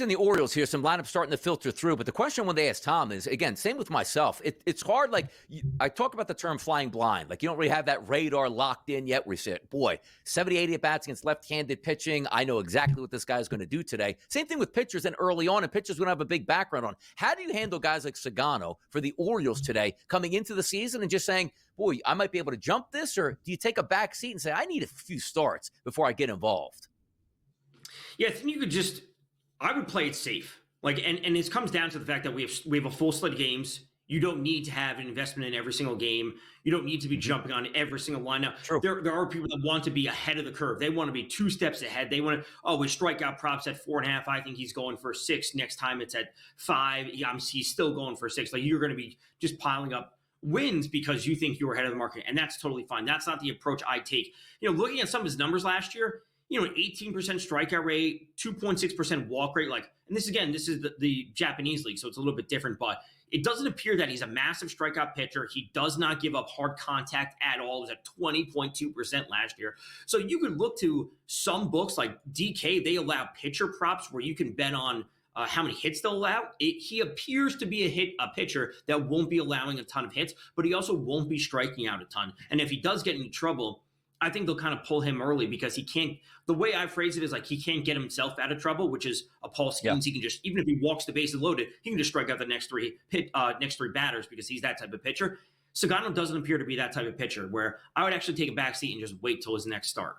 In the Orioles here, some lineups starting to filter through. But the question when they ask Tom is, again, same with myself. It's hard. Like, I talk about the term flying blind. Like, you don't really have that radar locked in yet where you say, boy, 70, 80 at-bats against left-handed pitching. I know exactly what this guy is going to do today. Same thing with pitchers and early on, and pitchers we don't have a big background on. How do you handle guys like Sagano for the Orioles today coming into the season and just saying, boy, I might be able to jump this? Or do you take a back seat and say, I need a few starts before I get involved? Yeah, I think you could just – I would play it safe. Like, and it comes down to the fact that we have a full slate of games. You don't need to have an investment in every single game. You don't need to be jumping on every single line. Now, there are people that want to be ahead of the curve. They want to be 2 steps ahead. They want to, we strike out props at 4.5. I think he's going for 6. Next time it's at 5. He's still going for 6. Like, you're going to be just piling up wins because you think you're ahead of the market. And that's totally fine. That's not the approach I take. Looking at some of his numbers last year, an 18% strikeout rate, 2.6% walk rate. And this is the Japanese league, so it's a little bit different, but it doesn't appear that he's a massive strikeout pitcher. He does not give up hard contact at all. It was at 20.2% last year. So you could look to some books like DK. They allow pitcher props where you can bet on how many hits they'll allow. He appears to be a pitcher that won't be allowing a ton of hits, but he also won't be striking out a ton. And if he does get into trouble, I think they'll kind of pull him early because he can't. The way I phrase it is like he can't get himself out of trouble, which is a Paul Skeens. Yeah. He can just, even if he walks the bases loaded, he can just strike out the next three batters because he's that type of pitcher. Sagano doesn't appear to be that type of pitcher where I would actually take a back seat and just wait till his next start.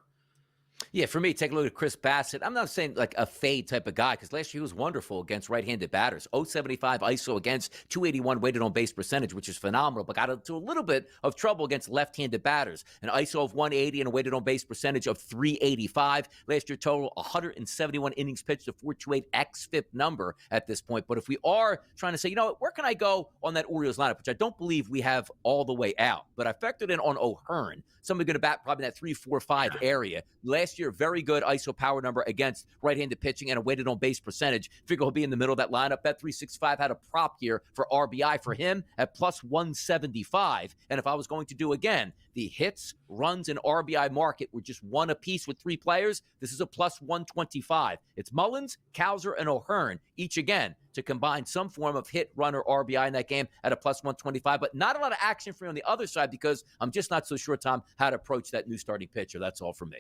Yeah, for me, take a look at Chris Bassett. I'm not saying like a fade type of guy because last year he was wonderful against right-handed batters. 0.75 ISO against, 281 weighted on base percentage, which is phenomenal, but got into a little bit of trouble against left-handed batters. An ISO of 180 and a weighted on base percentage of 385. Last year total, 171 innings pitched, a 428 xFIP number at this point. But if we are trying to say, where can I go on that Orioles lineup, which I don't believe we have all the way out, but I factored in on O'Hearn. Somebody going to bat probably in that 3, 4, 5 area. Last year, very good ISO power number against right-handed pitching and a weighted on base percentage. Figure he'll be in the middle of that lineup. Bet365 had a prop here for RBI for him at plus 175. And if I was going to do again, the hits, runs, and RBI market were just one apiece with 3 players. This is a plus 125. It's Mullins, Cowser, and O'Hearn, each again to combine some form of hit, run, or RBI in that game at a plus 125. But not a lot of action for you on the other side because I'm just not so sure, Tom, how to approach that new starting pitcher. That's all for me.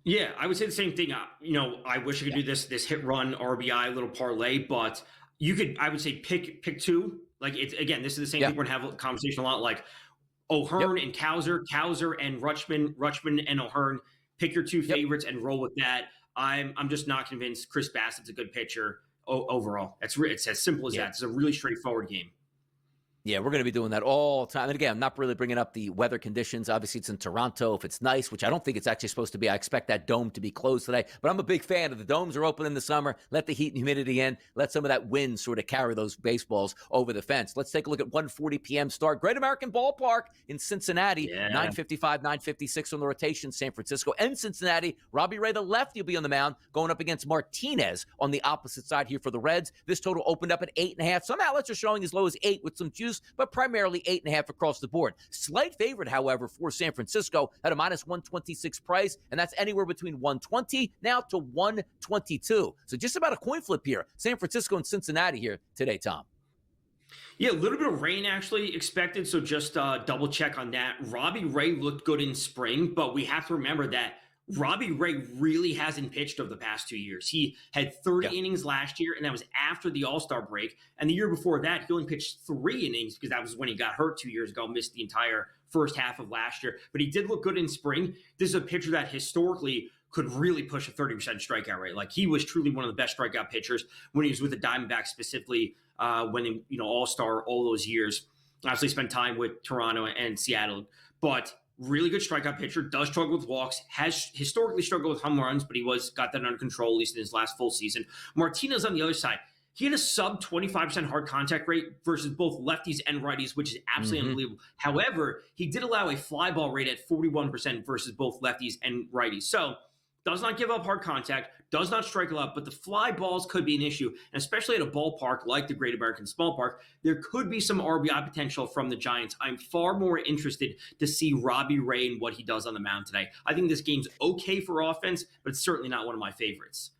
Yeah, I would say the same thing. I wish I could do this hit, run, RBI, little parlay, but I would say pick 2. Like, it's, again, this is the same thing. We're going to have a conversation a lot like O'Hearn and Cowser and Rutschman and O'Hearn. Pick your 2 favorites and roll with that. I'm just not convinced Chris Bassett's a good pitcher overall. It's as simple as that. It's a really straightforward game. Yeah, we're going to be doing that all the time. And again, I'm not really bringing up the weather conditions. Obviously, it's in Toronto. If it's nice, which I don't think it's actually supposed to be, I expect that dome to be closed today. But I'm a big fan of the domes are open in the summer. Let the heat and humidity in. Let some of that wind sort of carry those baseballs over the fence. Let's take a look at 1:40 p.m. start. Great American Ballpark in Cincinnati. 9:55, 9:56 on the rotation. San Francisco and Cincinnati. Robbie Ray, the lefty, will be on the mound going up against Martinez on the opposite side here for the Reds. This total opened up at 8.5. Some outlets are showing as low as 8 with some juice, but primarily 8.5 across the board. Slight favorite, however, for San Francisco at a minus 126 price, and that's anywhere between 120 now to 122. So just about a coin flip here. San Francisco and Cincinnati here today, Tom. Yeah, a little bit of rain actually expected, so just double check on that. Robbie Ray looked good in spring, but we have to remember that Robbie Ray really hasn't pitched over the past 2 years. He had 30 innings last year, and that was after the All-Star break. And the year before that, he only pitched 3 innings because that was when he got hurt 2 years ago, missed the entire first half of last year. But he did look good in spring. This is a pitcher that historically could really push a 30% strikeout rate. Like, he was truly one of the best strikeout pitchers when he was with the Diamondbacks, specifically when he, All-Star all those years. Obviously spent time with Toronto and Seattle. But really good strikeout pitcher, does struggle with walks, has historically struggled with home runs, but got that under control, at least in his last full season. Martinez on the other side, he had a sub 25% hard contact rate versus both lefties and righties, which is absolutely unbelievable. However, he did allow a fly ball rate at 41% versus both lefties and righties. So, does not give up hard contact, does not strike a lot, but the fly balls could be an issue. And especially at a ballpark like the Great American Ballpark, there could be some RBI potential from the Giants. I'm far more interested to see Robbie Ray and what he does on the mound today. I think this game's okay for offense, but it's certainly not one of my favorites.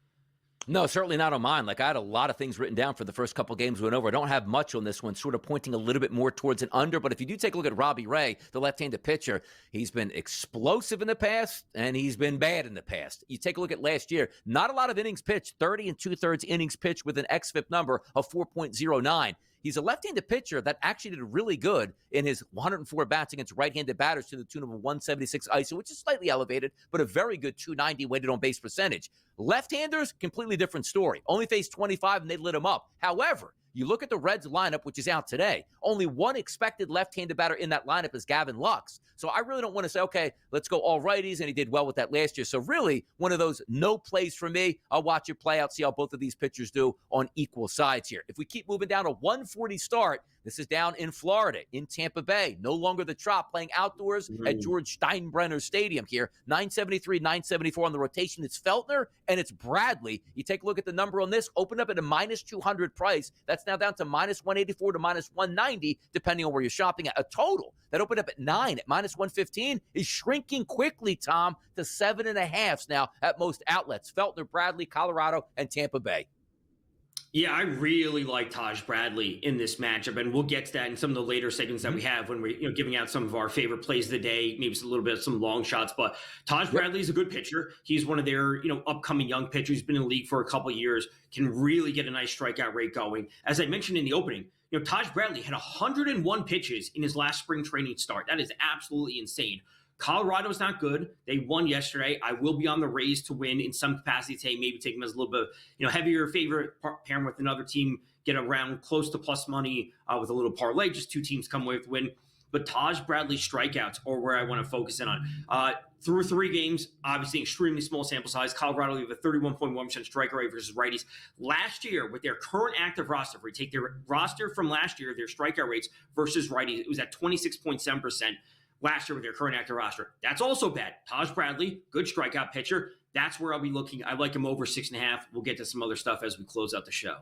No, certainly not on mine. Like I had a lot of things written down for the first couple games we went over. I don't have much on this one, sort of pointing a little bit more towards an under. But if you do take a look at Robbie Ray, the left-handed pitcher, he's been explosive in the past and he's been bad in the past. You take a look at last year, not a lot of innings pitched, 30 and 2/3 innings pitched with an xFIP number of 4.09. He's a left-handed pitcher that actually did really good in his 104 bats against right-handed batters to the tune of a 176 ISO, which is slightly elevated, but a very good 290 weighted on base percentage. Left-handers, completely different story. Only faced 25 and they lit him up. However, you look at the Reds lineup, which is out today. Only one expected left-handed batter in that lineup is Gavin Lux. So I really don't want to say, okay, let's go all righties, and he did well with that last year. So really, one of those no plays for me. I'll watch it play out, see how both of these pitchers do on equal sides here. If we keep moving down a 140 start, this is down in Florida, in Tampa Bay. No longer the Trop, playing outdoors at George Steinbrenner Stadium here. 973, 974 on the rotation. It's Feltner and it's Bradley. You take a look at the number on this, opened up at a minus 200 price. That's now down to minus 184 to minus 190, depending on where you're shopping at. A total that opened up at 9 at minus 115 is shrinking quickly, Tom, to 7.5 now at most outlets. Feltner, Bradley, Colorado, and Tampa Bay. Yeah, I really like Taj Bradley in this matchup, and we'll get to that in some of the later segments that we have when we're giving out some of our favorite plays of the day, maybe a little bit of some long shots. But Taj Bradley is a good pitcher. He's one of their upcoming young pitchers. He's been in the league for a couple of years, can really get a nice strikeout rate going. As I mentioned in the opening, Taj Bradley had 101 pitches in his last spring training start. That is absolutely insane. Colorado's not good. They won yesterday. I will be on the Rays to win in some capacity today. Maybe take them as a little bit, heavier favorite, pairing with another team, get around close to plus money with a little parlay. Just two teams come away with the win. But Taj Bradley's strikeouts are where I want to focus in on. Through 3 games, obviously extremely small sample size. Colorado, we have a 31.1% strike rate versus righties. Last year, with their current active roster, if we take their roster from last year, their strikeout rates versus righties, it was at 26.7%. Last year with their current active roster. That's also bad. Taj Bradley, good strikeout pitcher. That's where I'll be looking. I like him over 6.5. We'll get to some other stuff as we close out the show.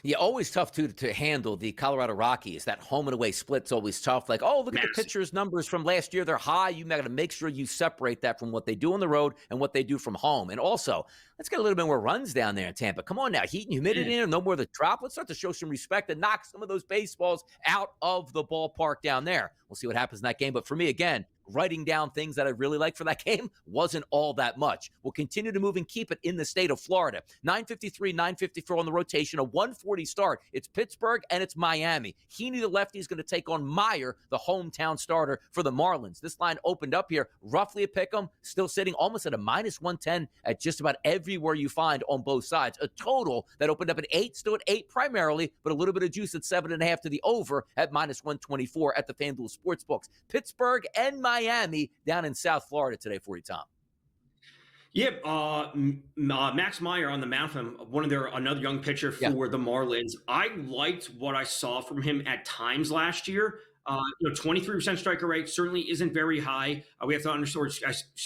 Yeah, always tough, too, to handle the Colorado Rockies. That home and away split's always tough. Like, oh, look at the pitchers' numbers from last year. They're high. You got to make sure you separate that from what they do on the road and what they do from home. And also, let's get a little bit more runs down there in Tampa. Come on now. Heat and humidity in, no more of the Trop. Let's start to show some respect and knock some of those baseballs out of the ballpark down there. We'll see what happens in that game. But for me, again, writing down things that I really like for that game wasn't all that much. We'll continue to move and keep it in the state of Florida. 953, 954 on the rotation, a 140 start. It's Pittsburgh and it's Miami. Heaney, the lefty, is going to take on Meyer, the hometown starter for the Marlins. This line opened up here roughly a pick 'em, still sitting almost at a minus 110 at just about everywhere you find on both sides. A total that opened up at 8, still at 8 primarily, but a little bit of juice at 7.5 to the over at minus 124 at the FanDuel Sportsbooks. Pittsburgh and Miami down in South Florida today for you, Tom. Yep, Max Meyer on the mound for them, another young pitcher for the Marlins. I liked what I saw from him at times last year. 23% striker rate certainly isn't very high. We have to understand,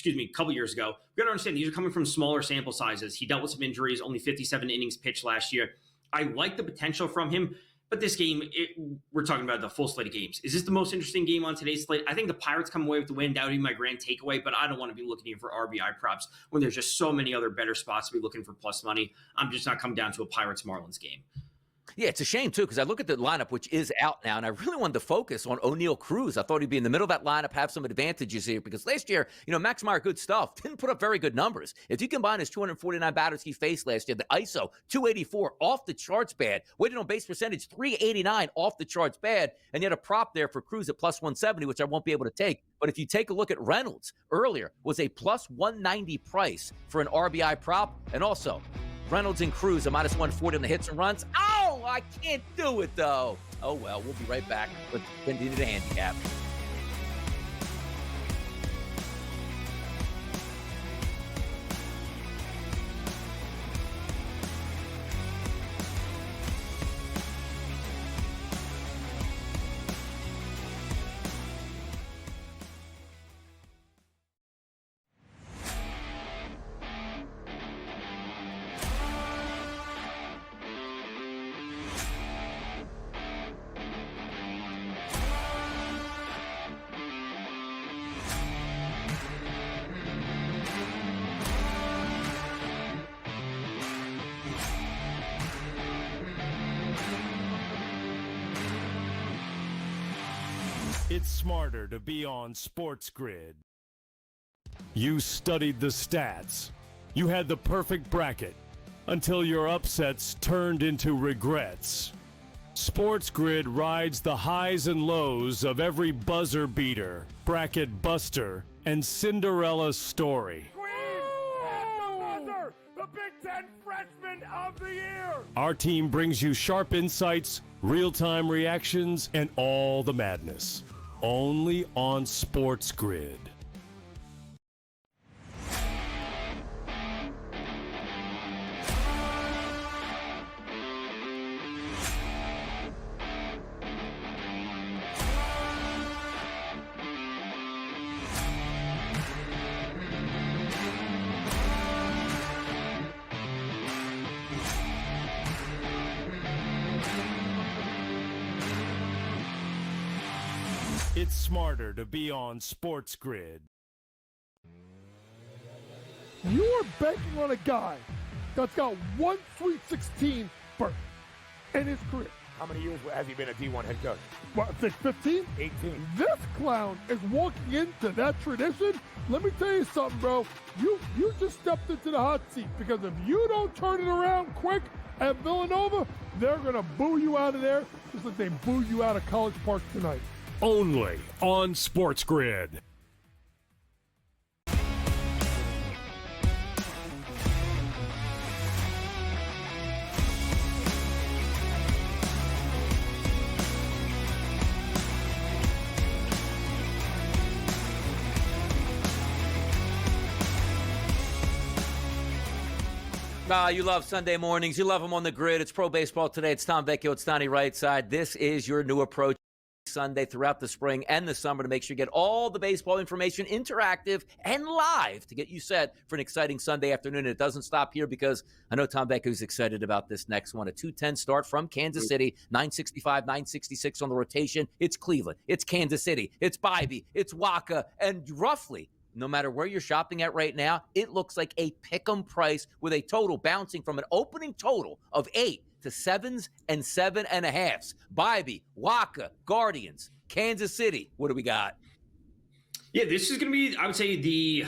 a couple years ago, we got to understand these are coming from smaller sample sizes. He dealt with some injuries, only 57 innings pitched last year. I like the potential from him. But this game, we're talking about the full slate of games. Is this the most interesting game on today's slate? I think the Pirates come away with the win. That would be my grand takeaway, but I don't want to be looking in for RBI props when there's just so many other better spots to be looking for plus money. I'm just not coming down to a Pirates-Marlins game. Yeah, it's a shame, too, because I look at the lineup, which is out now, and I really wanted to focus on O'Neal Cruz. I thought he'd be in the middle of that lineup, have some advantages here, because last year, Max Meyer, good stuff, didn't put up very good numbers. If you combine his 249 batters he faced last year, the ISO, 284, off the charts bad. Weighted on base percentage, 389, off the charts bad. And yet a prop there for Cruz at plus 170, which I won't be able to take. But if you take a look at Reynolds earlier, was a plus 190 price for an RBI prop, and also Reynolds and Cruz, a minus 140 on the hits and runs. Oh, I can't do it, though. Oh, well, we'll be right back with continue to handicap. It's smarter to be on SportsGrid. You studied the stats. You had the perfect bracket until your upsets turned into regrets. SportsGrid rides the highs and lows of every buzzer beater, bracket buster, and Cinderella story. The Big Ten Freshman of the Year! Our team brings you sharp insights, real-time reactions, and all the madness. Only on SportsGrid. It's smarter to be on SportsGrid. You are banking on a guy that's got one Sweet 16 berth in his career. How many years has he been a D1 head coach? What, I think 15? 18. This clown is walking into that tradition. Let me tell you something, bro. You just stepped into the hot seat, because if you don't turn it around quick at Villanova, they're going to boo you out of there just like they booed you out of College Park tonight. Only on SportsGrid. You love Sunday mornings. You love them on the grid. It's Pro Baseball Today. It's Tom Vecchio. It's Donnie Rightside. This is your new approach Sunday throughout the spring and the summer to make sure you get all the baseball information interactive and live to get you set for an exciting Sunday afternoon. And it doesn't stop here, because I know Tom Vecchio is excited about this next one. A 2:10 start from Kansas City, 965, 966 on the rotation. It's Cleveland. It's Kansas City. It's Bybee. It's Waka. And roughly, no matter where you're shopping at right now, it looks like a pick'em price with a total bouncing from an opening total of 8 to 7s and 7.5s. Bybee, Waka, Guardians, Kansas City. What do we got? Yeah, this is going to be, I would say, I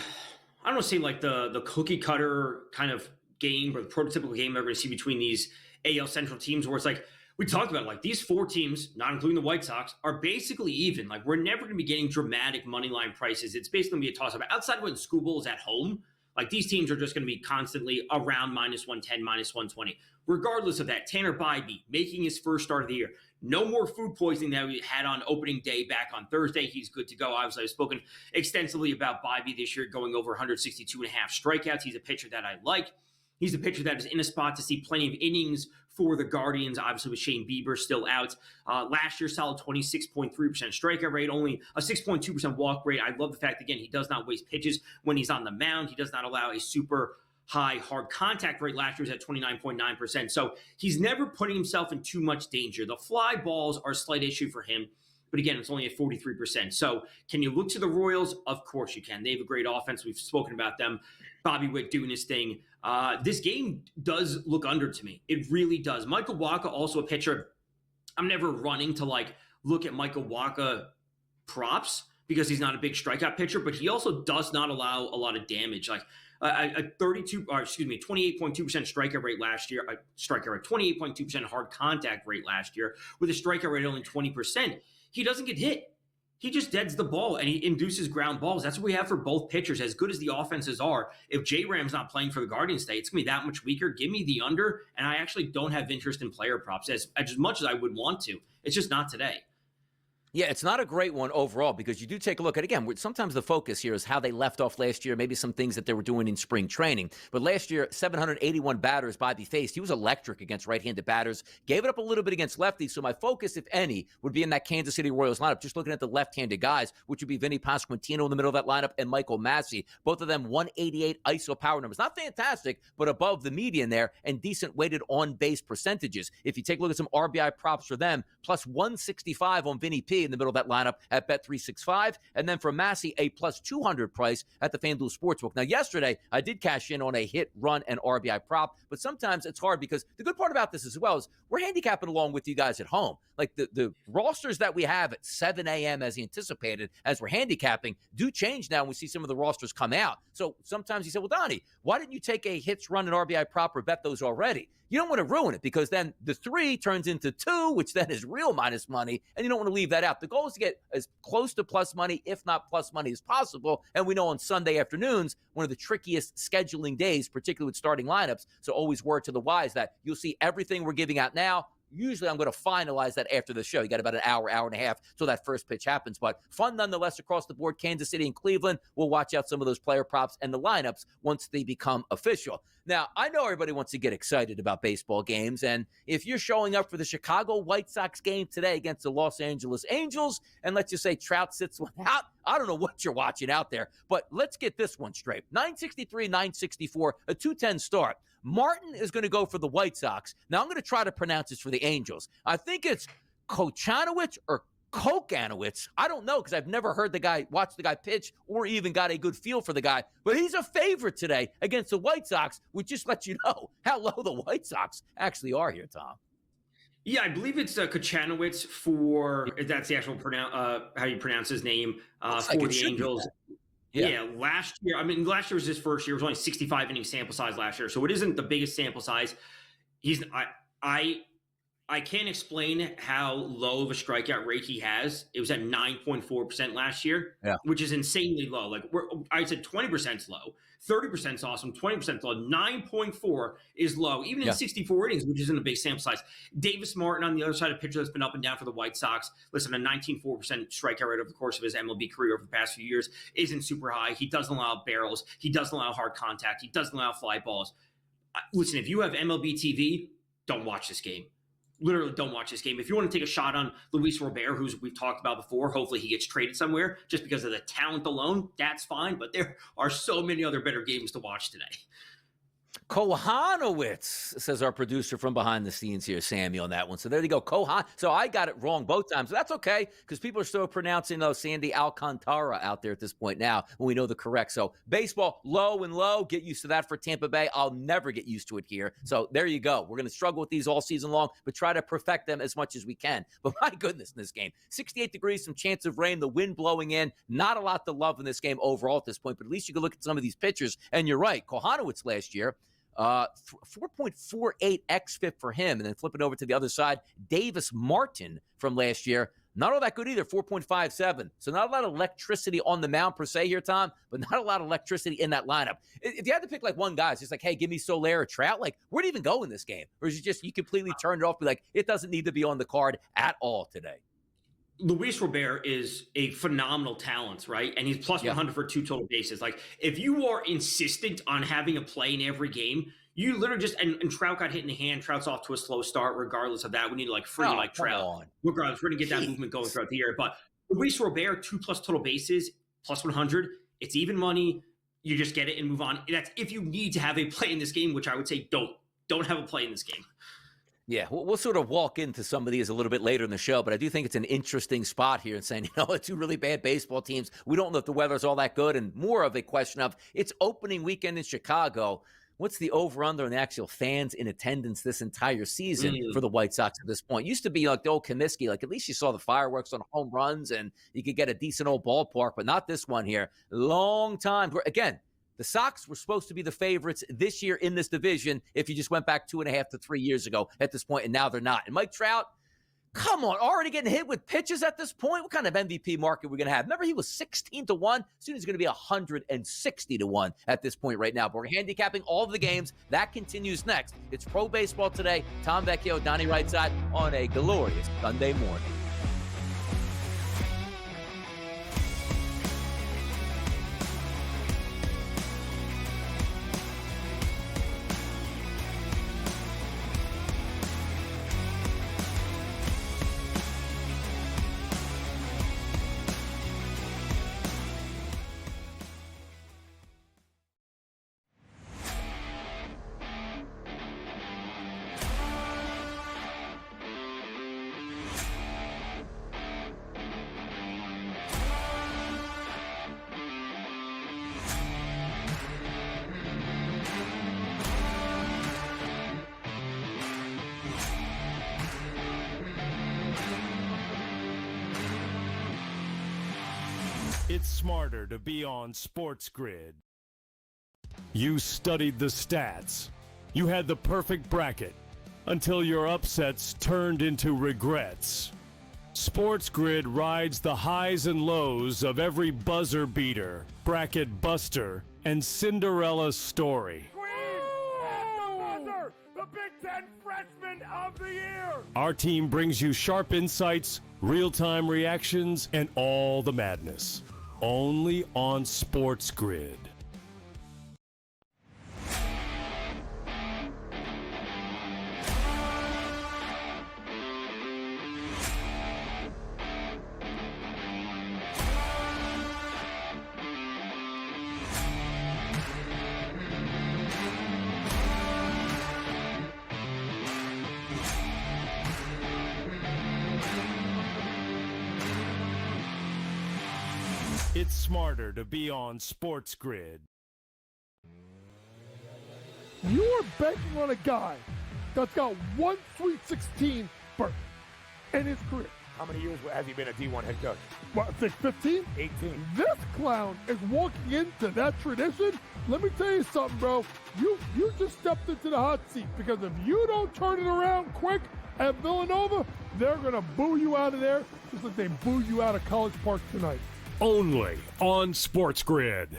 don't want to say like the cookie cutter kind of game or the prototypical game we're going to see between these AL Central teams, where it's like, we talked about, like, these four teams, not including the White Sox, are basically even. Like, we're never going to be getting dramatic money line prices. It's basically going to be a toss-up. Outside when School Bowl is at home, like, these teams are just going to be constantly around -110, -120. Regardless of that, Tanner Bybee making his first start of the year. No more food poisoning that we had on opening day back on Thursday. He's good to go. Obviously, I've spoken extensively about Bybee this year, going over 162.5 strikeouts. He's a pitcher that I like. He's a pitcher that is in a spot to see plenty of innings for the Guardians, obviously with Shane Bieber still out. Last year, solid 26.3% strikeout rate, only a 6.2% walk rate. I love the fact, again, he does not waste pitches when he's on the mound. He does not allow a super high hard contact rate. Last year's at 29.9%. So he's never putting himself in too much danger. The fly balls are a slight issue for him. But again, it's only at 43%. So can you look to the Royals? Of course you can. They have a great offense. We've spoken about them. Bobby Witt doing his thing. This game does look under to me. It really does. Michael Wacha, also a pitcher. I'm never running to look at Michael Wacha props because he's not a big strikeout pitcher, but he also does not allow a lot of damage. Like a 28.2% strikeout rate last year, 28.2% hard contact rate last year with a strikeout rate of only 20%. He doesn't get hit. He just deads the ball and he induces ground balls. That's what we have for both pitchers. As good as the offenses are, if J-Ram's not playing for the Guardians today, it's going to be that much weaker. Give me the under, and I actually don't have interest in player props as much as I would want to. It's just not today. Yeah, it's not a great one overall, because you do take a look at, again, sometimes the focus here is how they left off last year, maybe some things that they were doing in spring training. But last year, 781 batters Bobby faced. He was electric against right-handed batters, gave it up a little bit against lefties. So my focus, if any, would be in that Kansas City Royals lineup, just looking at the left-handed guys, which would be Vinny Pasquantino in the middle of that lineup and Michael Massey. Both of them 188 ISO power numbers. Not fantastic, but above the median there, and decent weighted on-base percentages. If you take a look at some RBI props for them, plus 165 on Vinny P, in the middle of that lineup at Bet365. And then for Massey, a plus 200 price at the FanDuel Sportsbook. Now, yesterday, I did cash in on a hit, run, and RBI prop, but sometimes it's hard because the good part about this as well is we're handicapping along with you guys at home. Like the rosters that we have at 7 a.m. as anticipated, as we're handicapping, do change now when we see some of the rosters come out. So sometimes you say, well, Donnie, why didn't you take a hits, run, and RBI prop or bet those already? You don't want to ruin it because then the 3 turns into 2, which then is real minus money, and you don't want to leave that out. The goal is to get as close to plus money, if not plus money, as possible. And we know on Sunday afternoons, one of the trickiest scheduling days, particularly with starting lineups. So always word to the wise that you'll see everything we're giving out now. Usually I'm going to finalize that after the show. You got about an hour, hour and a half till that first pitch happens. But fun nonetheless across the board. Kansas City and Cleveland. We'll watch out some of those player props and the lineups once they become official. Now, I know everybody wants to get excited about baseball games. And if you're showing up for the Chicago White Sox game today against the Los Angeles Angels, and let's just say Trout sits one out, I don't know what you're watching out there. But let's get this one straight. 963, 964, a 210 start. Martin is going to go for the White Sox. Now, I'm going to try to pronounce this for the Angels. I think it's Kochanowicz or Kokanowicz. I don't know because I've never heard the guy, watched the guy pitch or even got a good feel for the guy. But he's a favorite today against the White Sox, which just lets you know how low the White Sox actually are here, Tom. Yeah, I believe it's Kochanowicz for, if that's the actual how you pronounce his name, for the Angels. Yeah, last year was his first year. It was only 65 inning sample size last year, so it isn't the biggest sample size. I can't explain how low of a strikeout rate he has. It was at 9.4% last year, which is insanely low. Like I said, 20% is low, 30% is awesome, 20% is low, 9.4 is low, even in 64 innings, which isn't a big sample size. Davis Martin on the other side of pitcher that's been up and down for the White Sox. Listen, a 19.4% strikeout rate over the course of his MLB career over the past few years isn't super high. He doesn't allow barrels. He doesn't allow hard contact. He doesn't allow fly balls. Listen, if you have MLB TV, don't watch this game. Literally don't watch this game. If you want to take a shot on Luis Robert, who we've talked about before, hopefully he gets traded somewhere just because of the talent alone, that's fine. But there are so many other better games to watch today. Kohanowitz, says our producer from behind the scenes here, Sammy, on that one. So there you go, Kohan. So I got it wrong both times. That's okay, because people are still pronouncing Sandy Alcantara out there at this point now when we know the correct. So baseball, low and low. Get used to that for Tampa Bay. I'll never get used to it here. So there you go. We're going to struggle with these all season long, but try to perfect them as much as we can. But my goodness, in this game, 68 degrees, some chance of rain, the wind blowing in. Not a lot to love in this game overall at this point, but at least you can look at some of these pitchers. And you're right, Kohanowitz last year, 4.48 xFIP for him. And then flipping over to the other side, Davis Martin from last year, not all that good either, 4.57. So not a lot of electricity on the mound per se here, Tom, but not a lot of electricity in that lineup. If you had to pick like one guy, it's just like, hey, give me Soler or Trout, like where do you even go in this game? Or is it just you completely turn it off, be like, it doesn't need to be on the card at all today? Luis Robert is a phenomenal talent, right? And he's plus 100 for 2 total bases. Like, if you are insistent on having a play in every game, you literally just and Trout got hit in the hand. Trout's off to a slow start. Regardless of that, we need to like free Trout. Regardless, we're gonna get that movement going throughout the year. But Luis Robert, 2+ total bases, plus 100. It's even money. You just get it and move on. That's if you need to have a play in this game, which I would say don't have a play in this game. Yeah, we'll sort of walk into some of these a little bit later in the show, but I do think it's an interesting spot here and saying, two really bad baseball teams. We don't know if the weather's all that good, and more of a question of it's opening weekend in Chicago. What's the over-under on the actual fans in attendance this entire season for the White Sox at this point? Used to be like the old Comiskey, like at least you saw the fireworks on home runs and you could get a decent old ballpark, but not this one here. Long time. Again, the Sox were supposed to be the favorites this year in this division if you just went back 2.5 to 3 years ago at this point, and now they're not. And Mike Trout, come on, already getting hit with pitches at this point? What kind of MVP market are we going to have? Remember, he was 16-1. Soon he's going to be 160-1 at this point right now. But we're handicapping all of the games. That continues next. It's Pro Baseball Today. Tom Vecchio, Donnie Rightside on a glorious Sunday morning. It's smarter to be on SportsGrid. You studied the stats. You had the perfect bracket until your upsets turned into regrets. SportsGrid rides the highs and lows of every buzzer beater, bracket buster, and Cinderella story. The Big Ten Freshman of the Year! Our team brings you sharp insights, real-time reactions, and all the madness. Only on SportsGrid. It's smarter to be on SportsGrid. You are banking on a guy that's got one Sweet 16 berth in his career. How many years has he been a D1 head coach? What, I think 15? 18. This clown is walking into that tradition. Let me tell you something, bro. You just stepped into the hot seat, because if you don't turn it around quick at Villanova, they're going to boo you out of there just like they boo you out of College Park tonight. Only on SportsGrid.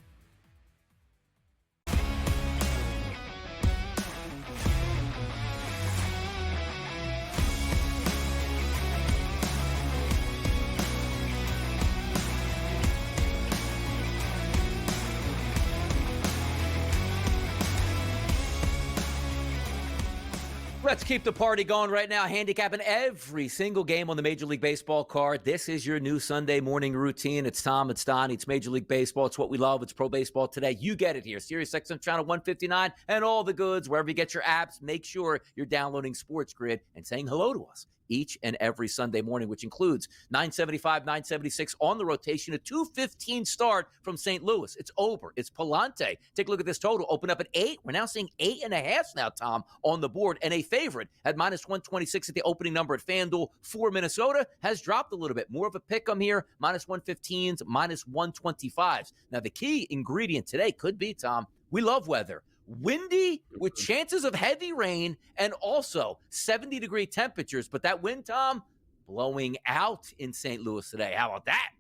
Let's keep the party going right now. Handicapping every single game on the Major League Baseball card. This is your new Sunday morning routine. It's Tom, it's Donnie, it's Major League Baseball. It's what we love. It's pro baseball today. You get it here. SiriusXM Channel 159 and all the goods. Wherever you get your apps, make sure you're downloading SportsGrid and saying hello to us each and every Sunday morning, which includes 975, 976 on the rotation, a 2:15 start from St. Louis. It's over. It's Palante. Take a look at this total. Open up at 8. We're now seeing 8.5 now, Tom, on the board. And a favorite at minus 126 at the opening number at FanDuel for Minnesota has dropped a little bit. More of a pick 'em here, minus 115s, minus 125s. Now, the key ingredient today could be, Tom, we love weather. Windy with chances of heavy rain and also 70-degree temperatures. But that wind, Tom, blowing out in St. Louis today. How about that?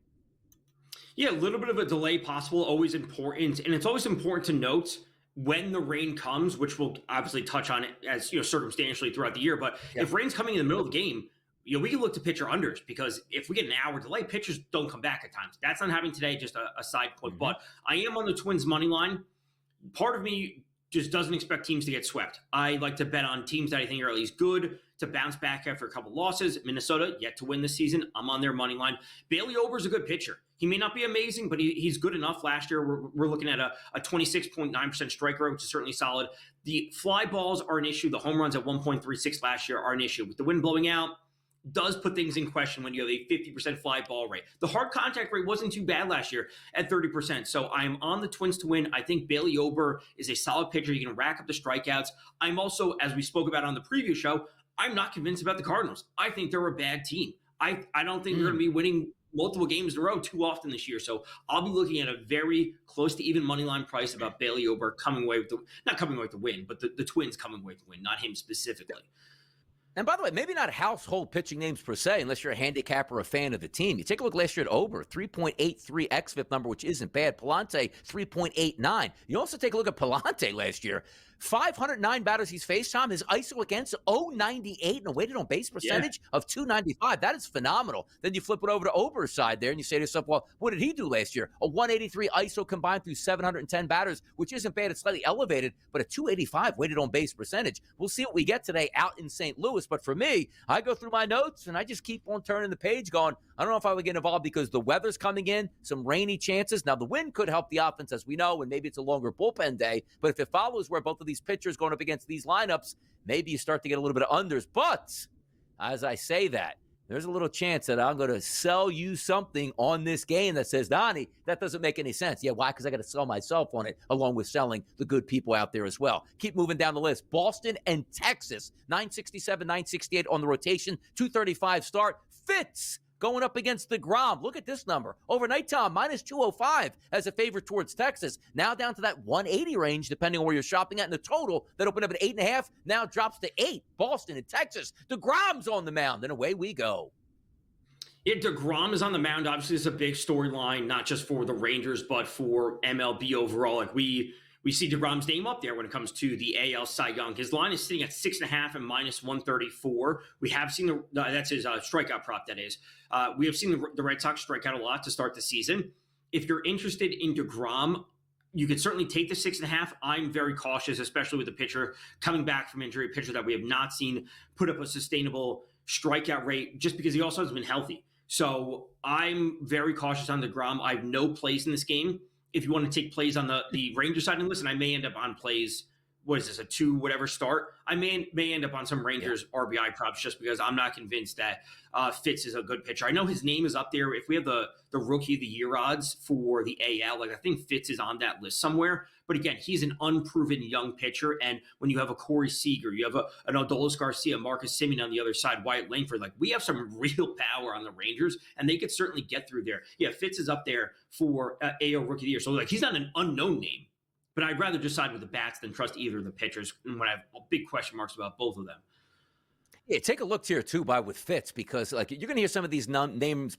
Yeah, a little bit of a delay possible, always important. And it's always important to note when the rain comes, which we'll obviously touch on it as circumstantially throughout the year. But if rain's coming in the middle of the game, we can look to pitcher unders, because if we get an hour delay, pitchers don't come back at times. That's not happening today, just a side point. But I am on the Twins money line. Part of me just doesn't expect teams to get swept. I like to bet on teams that I think are at least good to bounce back after a couple losses. Minnesota, yet to win this season. I'm on their money line. Bailey Ober's a good pitcher. He may not be amazing, but he's good enough. Last year, we're looking at a 26.9% strike rate, which is certainly solid. The fly balls are an issue. The home runs at 1.36 last year are an issue. With the wind blowing out, does put things in question when you have a 50% fly ball rate. The hard contact rate wasn't too bad last year at 30%. So I'm on the Twins to win. I think Bailey Ober is a solid pitcher. He can rack up the strikeouts. I'm also, as we spoke about on the previous show, I'm not convinced about the Cardinals. I think they're a bad team. I don't think they're going to be winning multiple games in a row too often this year. So I'll be looking at a very close to even money line price about Bailey Ober coming away with not coming away with the win, but the Twins coming away with the win, not him specifically. And by the way, maybe not household pitching names per se, unless you're a handicapper or a fan of the team. You take a look last year at Ober, 3.83 xFIP number, which isn't bad. Palante, 3.89. You also take a look at Palante last year. 509 batters he's faced, Tom. His ISO against 0.98 and a weighted on base percentage of 295. That is phenomenal. Then you flip it over to Ober's side there and you say to yourself, well, what did he do last year? A 183 ISO combined through 710 batters, which isn't bad. It's slightly elevated, but a 285 weighted on base percentage. We'll see what we get today out in St. Louis. But for me, I go through my notes and I just keep on turning the page going, I don't know if I would get involved because the weather's coming in, some rainy chances. Now, the wind could help the offense, as we know, and maybe it's a longer bullpen day. But if it follows where both of these pitchers going up against these lineups, maybe you start to get a little bit of unders. But as I say that, there's a little chance that I'm going to sell you something on this game that says, Donnie, that doesn't make any sense. Yeah, why? Because I got to sell myself on it, along with selling the good people out there as well. Keep moving down the list. Boston and Texas, 967, 968 on the rotation, 235 start. Fitz going up against DeGrom. Look at this number. Overnight, Tom, minus 205 as a favorite towards Texas. Now down to that 180 range, depending on where you're shopping at. And the total that opened up at 8.5 now drops to 8. Boston and Texas. DeGrom's on the mound, and away we go. Yeah, DeGrom is on the mound. Obviously, it's a big storyline, not just for the Rangers, but for MLB overall. Like we see DeGrom's name up there when it comes to the AL Cy Young. His line is sitting at 6.5 and minus 134. We have seen that's his strikeout prop. That is, we have seen the Red Sox strike out a lot to start the season. If you're interested in DeGrom, you could certainly take the 6.5. I'm very cautious, especially with the pitcher coming back from injury, a pitcher that we have not seen put up a sustainable strikeout rate, just because he also has been healthy. So I'm very cautious on DeGrom. I have no plays in this game. If you want to take plays on the Ranger side, and listen, I may end up on plays. What is this, a 2 whatever start? I may end up on some Rangers RBI props just because I'm not convinced that Fitz is a good pitcher. I know his name is up there. If we have the rookie of the year odds for the AL, like I think Fitz is on that list somewhere. But again, he's an unproven young pitcher. And when you have a Corey Seager, you have an Adolis Garcia, Marcus Semien on the other side, Wyatt Langford, like we have some real power on the Rangers, and they could certainly get through there. Yeah, Fitz is up there for AL rookie of the year. So like he's not an unknown name. But I'd rather just side with the bats than trust either of the pitchers when I have big question marks about both of them. Yeah, take a look here too, with Fitz, because like you're going to hear some of these numbers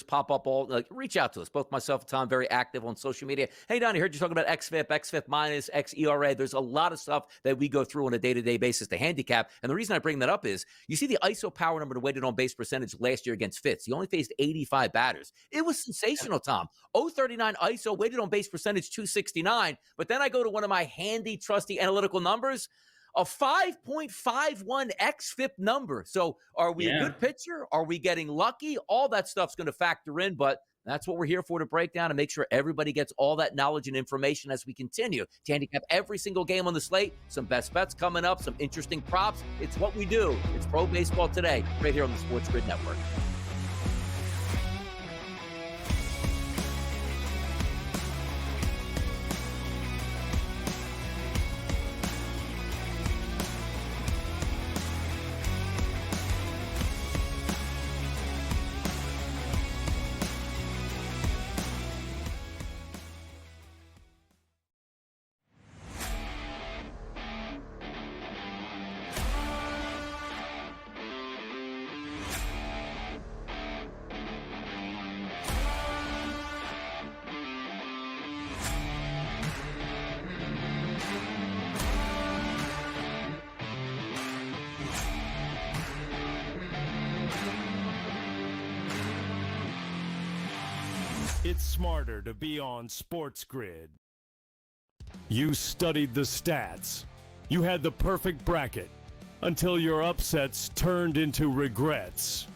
pop up. Reach out to us. Both myself and Tom very active on social media. Hey, Donnie, heard you talking about XFIP minus, XERA. There's a lot of stuff that we go through on a day-to-day basis to handicap. And the reason I bring that up is you see the ISO power number to weighted on base percentage last year against Fitz. He only faced 85 batters. It was sensational, Tom. 039 ISO, weighted on base percentage 269. But then I go to one of my handy, trusty analytical numbers. A 5.51 XFIP number. So are we a good pitcher? Are we getting lucky? All that stuff's going to factor in, but that's what we're here for, to break down and make sure everybody gets all that knowledge and information as we continue to handicap every single game on the slate. Some best bets coming up, some interesting props. It's what we do. It's Pro Baseball Today, right here on the SportsGrid Network. It's smarter to be on SportsGrid. You studied the stats. You had the perfect bracket until your upsets turned into regrets.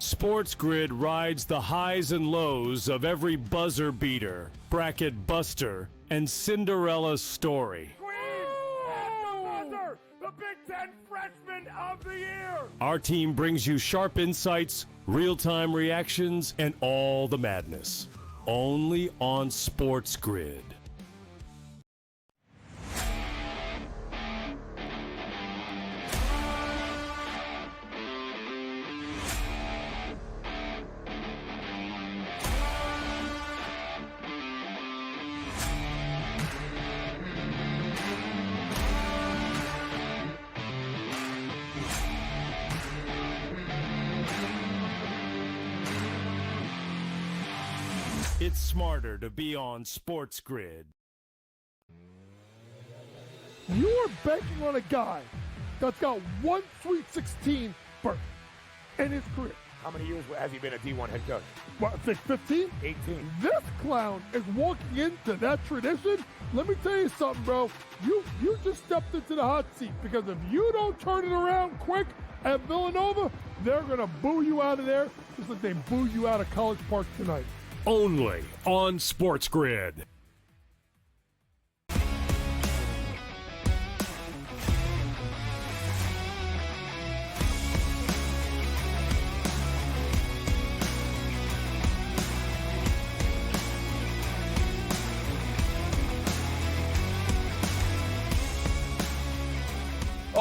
SportsGrid rides the highs and lows of every buzzer beater, bracket buster, and Cinderella story. The Big Ten Freshman of the Year! Our team brings you sharp insights, real-time reactions, and all the madness. Only on SportsGrid. It's smarter to be on SportsGrid. You're banking on a guy that's got one Sweet 16 berth in his career. How many years has he been a D1 head coach? What, I think 15? 18. This clown is walking into that tradition. Let me tell you something, bro. You just stepped into the hot seat, because if you don't turn it around quick at Villanova, they're going to boo you out of there just like they boo you out of College Park tonight. Only on SportsGrid.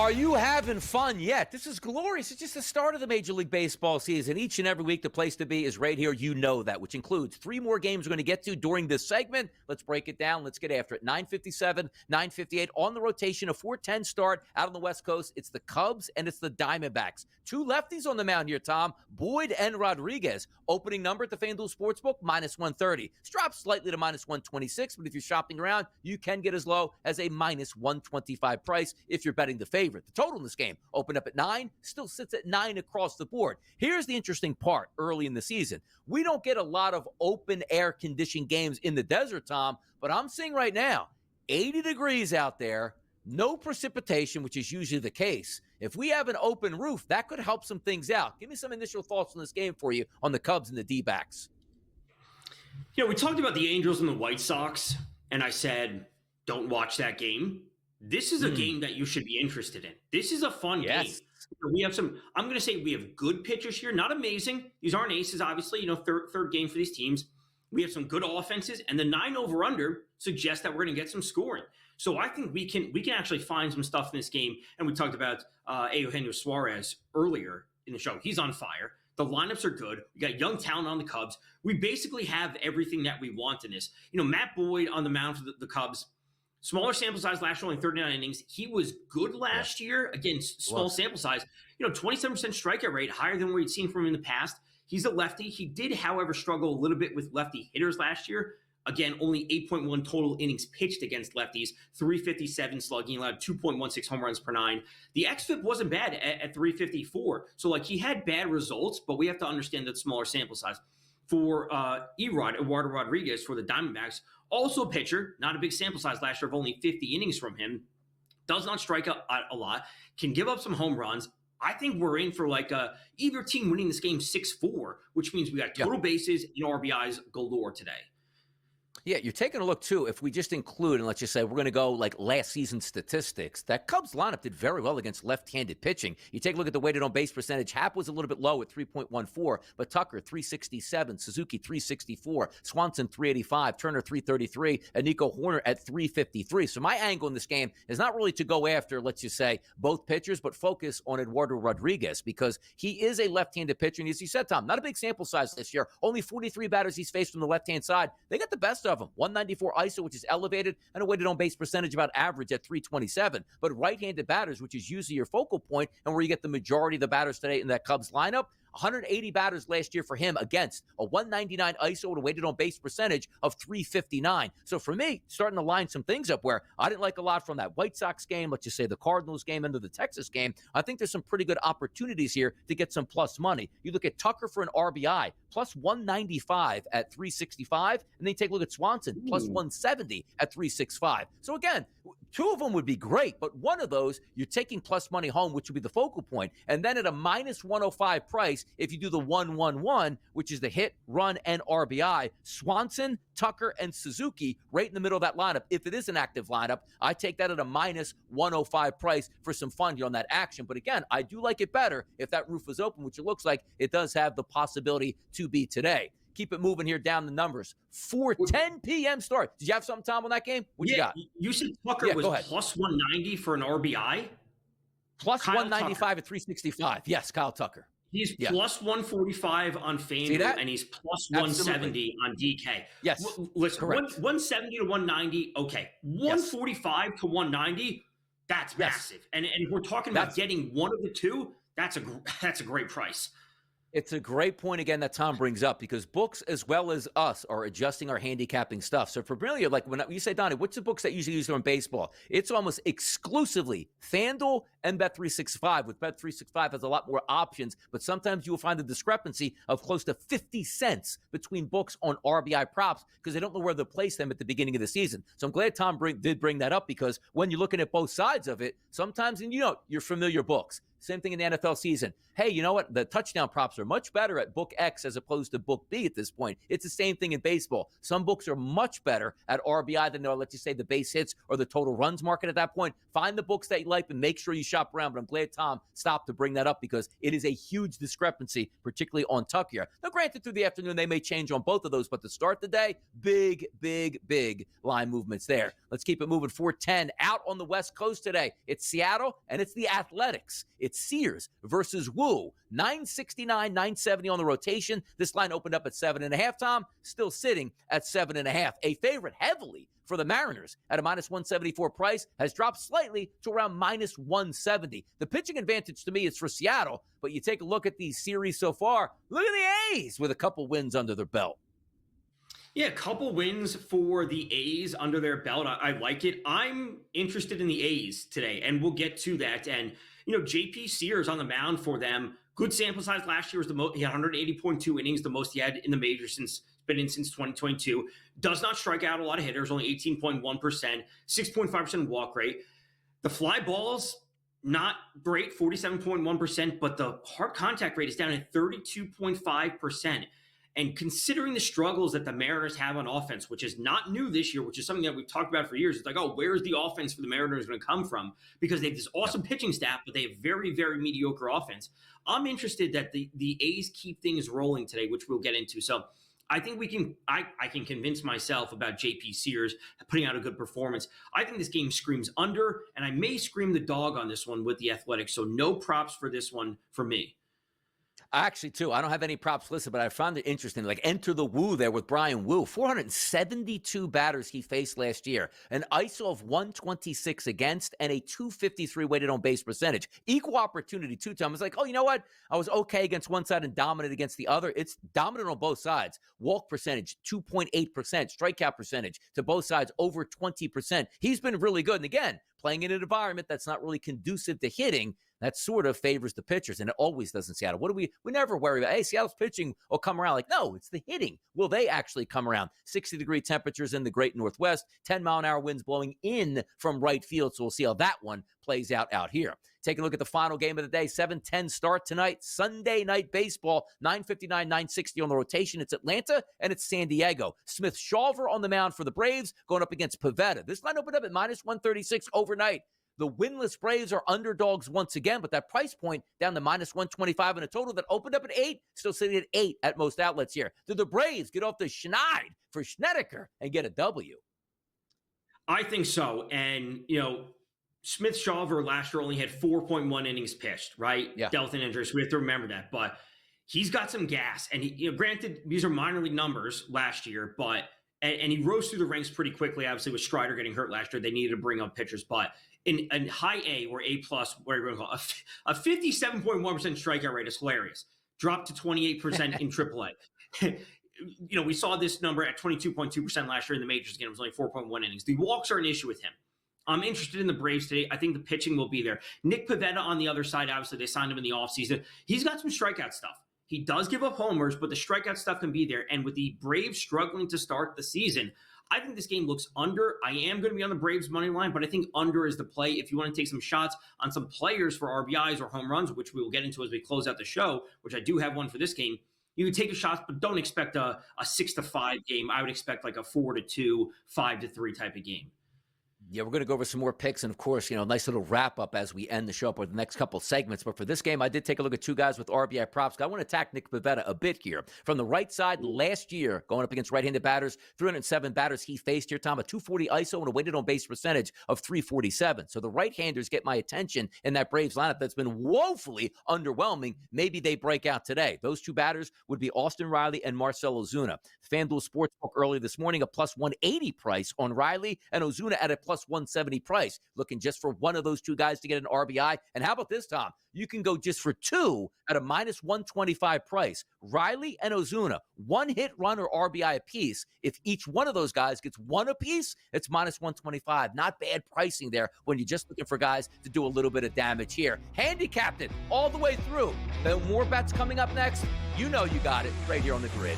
Are you having fun yet? This is glorious. It's just the start of the Major League Baseball season. Each and every week, the place to be is right here. You know that, which includes 3 more games we're going to get to during this segment. Let's break it down. Let's get after it. 9:57, 9:58 on the rotation. A 4:10 start out on the West Coast. It's the Cubs and it's the Diamondbacks. 2 lefties on the mound here, Tom. Boyd and Rodriguez. Opening number at the FanDuel Sportsbook, -130. It's dropped slightly to -126, but if you're shopping around, you can get as low as a -125 price if you're betting the favorite. The total in this game opened up at 9, still sits at 9 across the board. Here's the interesting part early in the season. We don't get a lot of open air conditioned games in the desert, Tom, but I'm seeing right now 80 degrees out there, no precipitation, which is usually the case. If we have an open roof, that could help some things out. Give me some initial thoughts on this game for you on the Cubs and the D-backs. You know, we talked about the Angels and the White Sox, and I said, don't watch that game. This is a game that you should be interested in. This is a fun game. We have I'm going to say we have good pitchers here. Not amazing. These aren't aces, obviously. You know, third game for these teams. We have some good offenses, and the 9 over/under suggests that we're going to get some scoring. So I think we can actually find some stuff in this game. And we talked about Eugenio Suarez earlier in the show. He's on fire. The lineups are good. We got young talent on the Cubs. We basically have everything that we want in this. You know, Matt Boyd on the mound for the Cubs. Smaller sample size last year, only 39 innings. He was good last year. Again, small sample size. You know, 27% strikeout rate, higher than what we'd seen from him in the past. He's a lefty. He did, however, struggle a little bit with lefty hitters last year. Again, only 8.1 total innings pitched against lefties, 357 slugging, allowed 2.16 home runs per 9. The xFIP wasn't bad at 354. So, like, he had bad results, but we have to understand that smaller sample size. For Eduardo Rodriguez for the Diamondbacks, also a pitcher, not a big sample size last year of only 50 innings from him, does not strike out a lot, can give up some home runs. I think we're in for like either team winning this game 6-4, which means we got total bases and RBIs galore today. Yeah, you're taking a look, too, if we just include, and let's just say we're going to go like last season statistics, that Cubs lineup did very well against left-handed pitching. You take a look at the weighted on base percentage. Happ was a little bit low at 3.14, but Tucker, 367, Suzuki, 364, Swanson, 385, Turner, 333, and Nico Horner at 353. So my angle in this game is not really to go after, let's just say, both pitchers, but focus on Eduardo Rodriguez because he is a left-handed pitcher. And as you said, Tom, not a big sample size this year. Only 43 batters he's faced from the left-hand side. They got the best of him. 194 ISO, which is elevated, and a weighted on base percentage about average at 327. But right-handed batters, which is usually your focal point and where you get the majority of the batters today in that Cubs lineup, 180 batters last year for him against a 199 ISO and a weighted on base percentage of 359. So for me, starting to line some things up where I didn't like a lot from that White Sox game, let's just say the Cardinals game into the Texas game. I think there's some pretty good opportunities here to get some plus money. You look at Tucker for an RBI, plus 195 at 365, and then you take a look at Swanson, plus 170 at 365. So again, 2 of them would be great, but one of those, you're taking plus money home, which would be the focal point. And then at a -105 price, if you do the 1-1-1, which is the hit, run, and RBI, Swanson, Tucker, and Suzuki right in the middle of that lineup. If it is an active lineup, I take that at a -105 price for some fun here on that action. But again, I do like it better if that roof is open, which it looks like it does have the possibility to be today. Keep it moving here down the numbers. 4:10 p.m. start. Did you have something, Tom, on that game? What you got? You said Tucker was plus 190 for an RBI? Plus 195 at 365. Yes, Kyle Tucker. He's plus 145 on FanDuel, and he's plus 170 on DK. Yes, listen, correct. 170 to 190, okay. 145 to 190, that's massive. And if we're talking about getting one of the two, that's a great price. It's a great point, again, that Tom brings up because books as well as us are adjusting our handicapping stuff. So for familiar, like when you say, Donnie, what's the books that usually use in baseball? It's almost exclusively FanDuel and Bet365. With Bet365 has a lot more options, but sometimes you will find a discrepancy of close to 50 cents between books on RBI props because they don't know where to place them at the beginning of the season. So I'm glad Tom did bring that up because when you're looking at both sides of it, sometimes, and you know, your familiar books, Same thing in the NFL season. Hey, you know what? The touchdown props are much better at book X as opposed to book B at this point. It's the same thing in baseball. Some books are much better at RBI than they'll let you say the base hits or the total runs market at that point. Find the books that you like and make sure you shop around. But I'm glad Tom stopped to bring that up because it is a huge discrepancy, particularly on Tuck here. Now, granted, through the afternoon, they may change on both of those, but to start the day, big line movements there. Let's keep it moving. 410 out on the West Coast today. It's Seattle and it's the Athletics. It's Sears versus Woo. 969, 970 on the rotation. This line opened up at 7.5, Tom. Still sitting at 7.5. A favorite heavily for the Mariners at a minus 174 price has dropped slightly to around minus 170. The pitching advantage to me is for Seattle, but you take a look at the series so far. Look at the A's with a couple wins under their belt. Yeah, a couple wins for the A's under their belt. I like it. I'm interested in the A's today, and we'll get to that. And, JP Sears on the mound for them. Good sample size last year was the most. He had 180.2 innings, the most he had in the major since 2022. Does not strike out a lot of hitters, only 18.1%, 6.5% walk rate. The fly balls, not great, 47.1%, but the hard contact rate is down at 32.5%. And considering the struggles that the Mariners have on offense, which is not new this year, which is something that we've talked about for years, it's like, oh, where's the offense for the Mariners going to come from? Because they have this awesome pitching staff, but they have very, very mediocre offense. I'm interested that the A's keep things rolling today, which we'll get into. So I think I can convince myself about JP Sears putting out a good performance. I think this game screams under, and I may scream the dog on this one with the Athletics. So no props for this one for me. Actually, too, I don't have any props listed, but I found it interesting. Like, enter the Woo there with Brian Woo. 472 batters he faced last year. An ISO of 126 against and a 253 weighted on base percentage. Equal opportunity, too, Tom. It's like, oh, you know what? I was okay against one side and dominant against the other. It's dominant on both sides. Walk percentage, 2.8%. Strikeout percentage to both sides, over 20%. He's been really good. And again, playing in an environment that's not really conducive to hitting, that sort of favors the pitchers, and it always does in Seattle. We never worry about, hey, Seattle's pitching will come around. Like, no, it's the hitting. Will they actually come around? 60-degree temperatures in the great Northwest, 10-mile-an-hour winds blowing in from right field, so we'll see how that one plays out here. Taking a look at the final game of the day, 7:10 start tonight, Sunday night baseball, 9:59, 9:60 on the rotation. It's Atlanta, and it's San Diego. Smith-Shawver on the mound for the Braves, going up against Pivetta. This line opened up at minus 136 overnight. The winless Braves are underdogs once again, but that price point down to minus 125 in a total that opened up at 8, still sitting at 8 at most outlets here. Did the Braves get off the schneid for Schnedeker and get a W? I think so. And, Smith-Shawver last year only had 4.1 innings pitched, right? Yeah. Dealt an injury, so we have to remember that. But he's got some gas. And, granted, these are minor league numbers last year, but and he rose through the ranks pretty quickly. Obviously, with Strider getting hurt last year, they needed to bring up pitchers. But in high A or A plus, whatever you want to call it, a 57.1% strikeout rate is hilarious. Dropped to 28% in AAA. We saw this number at 22.2% last year in the majors again. It was only 4.1 innings. The walks are an issue with him. I'm interested in the Braves today. I think the pitching will be there. Nick Pivetta on the other side, obviously, they signed him in the offseason. He's got some strikeout stuff. He does give up homers, but the strikeout stuff can be there. And with the Braves struggling to start the season, I think this game looks under. I am going to be on the Braves money line, but I think under is the play. If you want to take some shots on some players for RBIs or home runs, which we will get into as we close out the show, which I do have one for this game, you can take a shot, but don't expect a 6-5 game. I would expect like a 4-2, 5-3 type of game. Yeah, we're going to go over some more picks and, of course, nice little wrap-up as we end the show up with the next couple segments. But for this game, I did take a look at two guys with RBI props. I want to attack Nick Pivetta a bit here. From the right side, last year, going up against right-handed batters, 307 batters he faced here, Tom, a 240 ISO and a weighted on-base percentage of 347. So the right-handers get my attention in that Braves lineup that's been woefully underwhelming. Maybe they break out today. Those two batters would be Austin Riley and Marcell Ozuna. FanDuel Sportsbook early this morning, a plus 180 price on Riley, and Ozuna at a plus 170 price. Looking just for one of those two guys to get an RBI. And how about this, Tom? You can go just for two at a minus 125 price. Riley and Ozuna, one hit, run, or RBI apiece. If each one of those guys gets one apiece, it's minus 125. Not bad pricing there when you're just looking for guys to do a little bit of damage here. Handicapped it all the way through. There are more bets coming up next. You know you got it right here on the grid.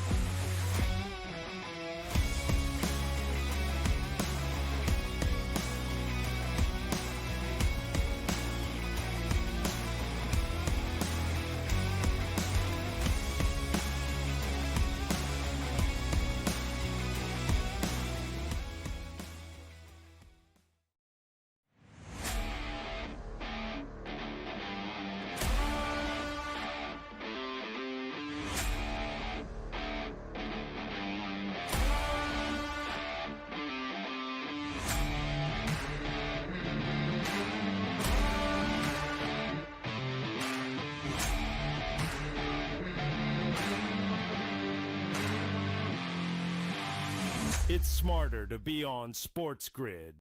It's smarter to be on SportsGrid.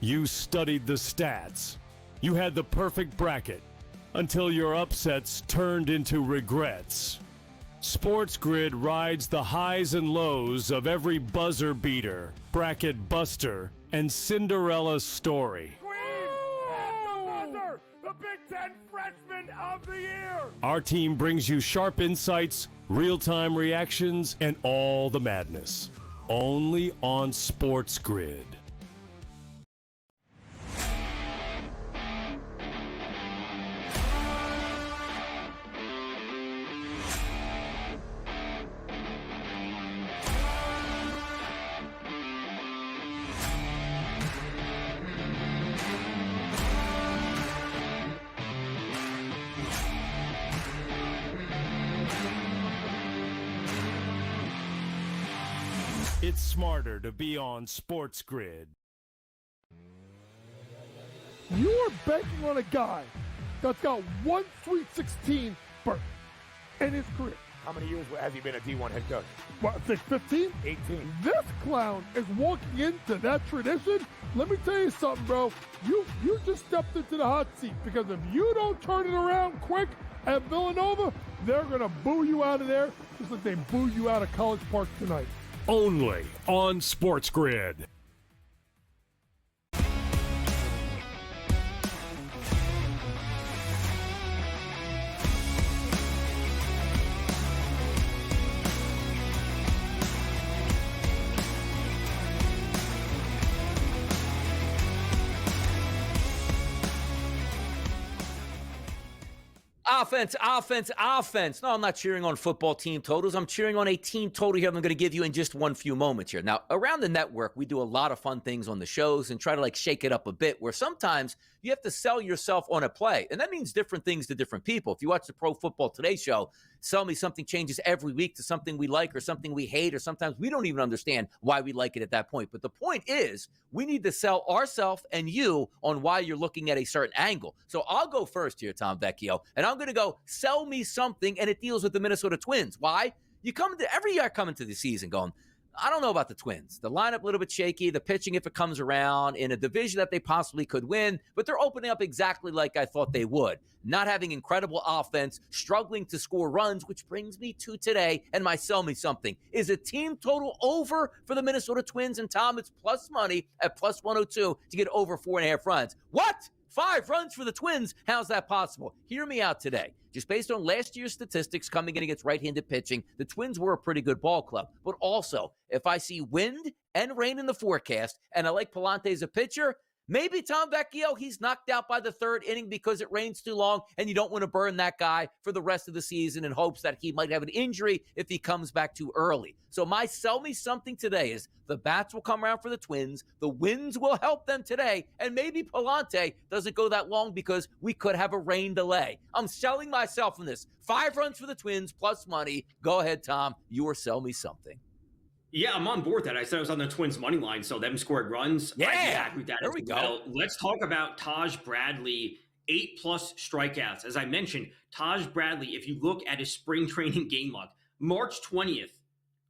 You studied the stats. You had the perfect bracket until your upsets turned into regrets. SportsGrid rides the highs and lows of every buzzer beater, bracket buster, and Cinderella story. The Big Ten Freshman of the Year! Our team brings you sharp insights, real-time reactions, and all the madness. Only on SportsGrid. It's smarter to be on SportsGrid. You are banking on a guy that's got one Sweet 16 berth in his career. How many years has he been a D1 head coach? What, I think 15? 18. This clown is walking into that tradition. Let me tell you something, bro. You just stepped into the hot seat because if you don't turn it around quick at Villanova, they're going to boo you out of there just like they boo you out of College Park tonight. Only on SportsGrid. Offense, offense, offense. No, I'm not cheering on football team totals. I'm cheering on a team total here I'm going to give you in just one few moments here. Now, around the network, we do a lot of fun things on the shows and try to shake it up a bit where sometimes you have to sell yourself on a play. And that means different things to different people. If you watch the Pro Football Today show, Sell Me Something changes every week to something we like or something we hate, or sometimes we don't even understand why we like it at that point. But the point is, we need to sell ourselves and you on why you're looking at a certain angle. So I'll go first here, Tom Vecchio, and I'm going to go sell me something, and it deals with the Minnesota Twins. Why? You come into every year coming to the season going, I don't know about the Twins. The lineup a little bit shaky. The pitching, if it comes around, in a division that they possibly could win, but they're opening up exactly like I thought they would. Not having incredible offense, struggling to score runs, which brings me to today and my sell me something. Is a team total over for the Minnesota Twins? And Tom, it's plus money at plus 102 to get over 4.5 runs. What? 5 runs for the Twins? How's that possible? Hear me out today. Just based on last year's statistics coming in against right-handed pitching, the Twins were a pretty good ball club. But also, if I see wind and rain in the forecast, and I like Palante as a pitcher, maybe Tom Vecchio, he's knocked out by the 3rd inning because it rains too long, and you don't want to burn that guy for the rest of the season in hopes that he might have an injury if he comes back too early. So my sell me something today is the bats will come around for the Twins, the winds will help them today, and maybe Palante doesn't go that long because we could have a rain delay. I'm selling myself on this. 5 runs for the Twins plus money. Go ahead, Tom. You or sell me something. Yeah, I'm on board with that. I said I was on the Twins' money line, so them scored runs. Yeah, I'd be happy with that there as we well. go. Let's talk about Taj Bradley, 8+ strikeouts. As I mentioned, Taj Bradley, if you look at his spring training game log, March 20th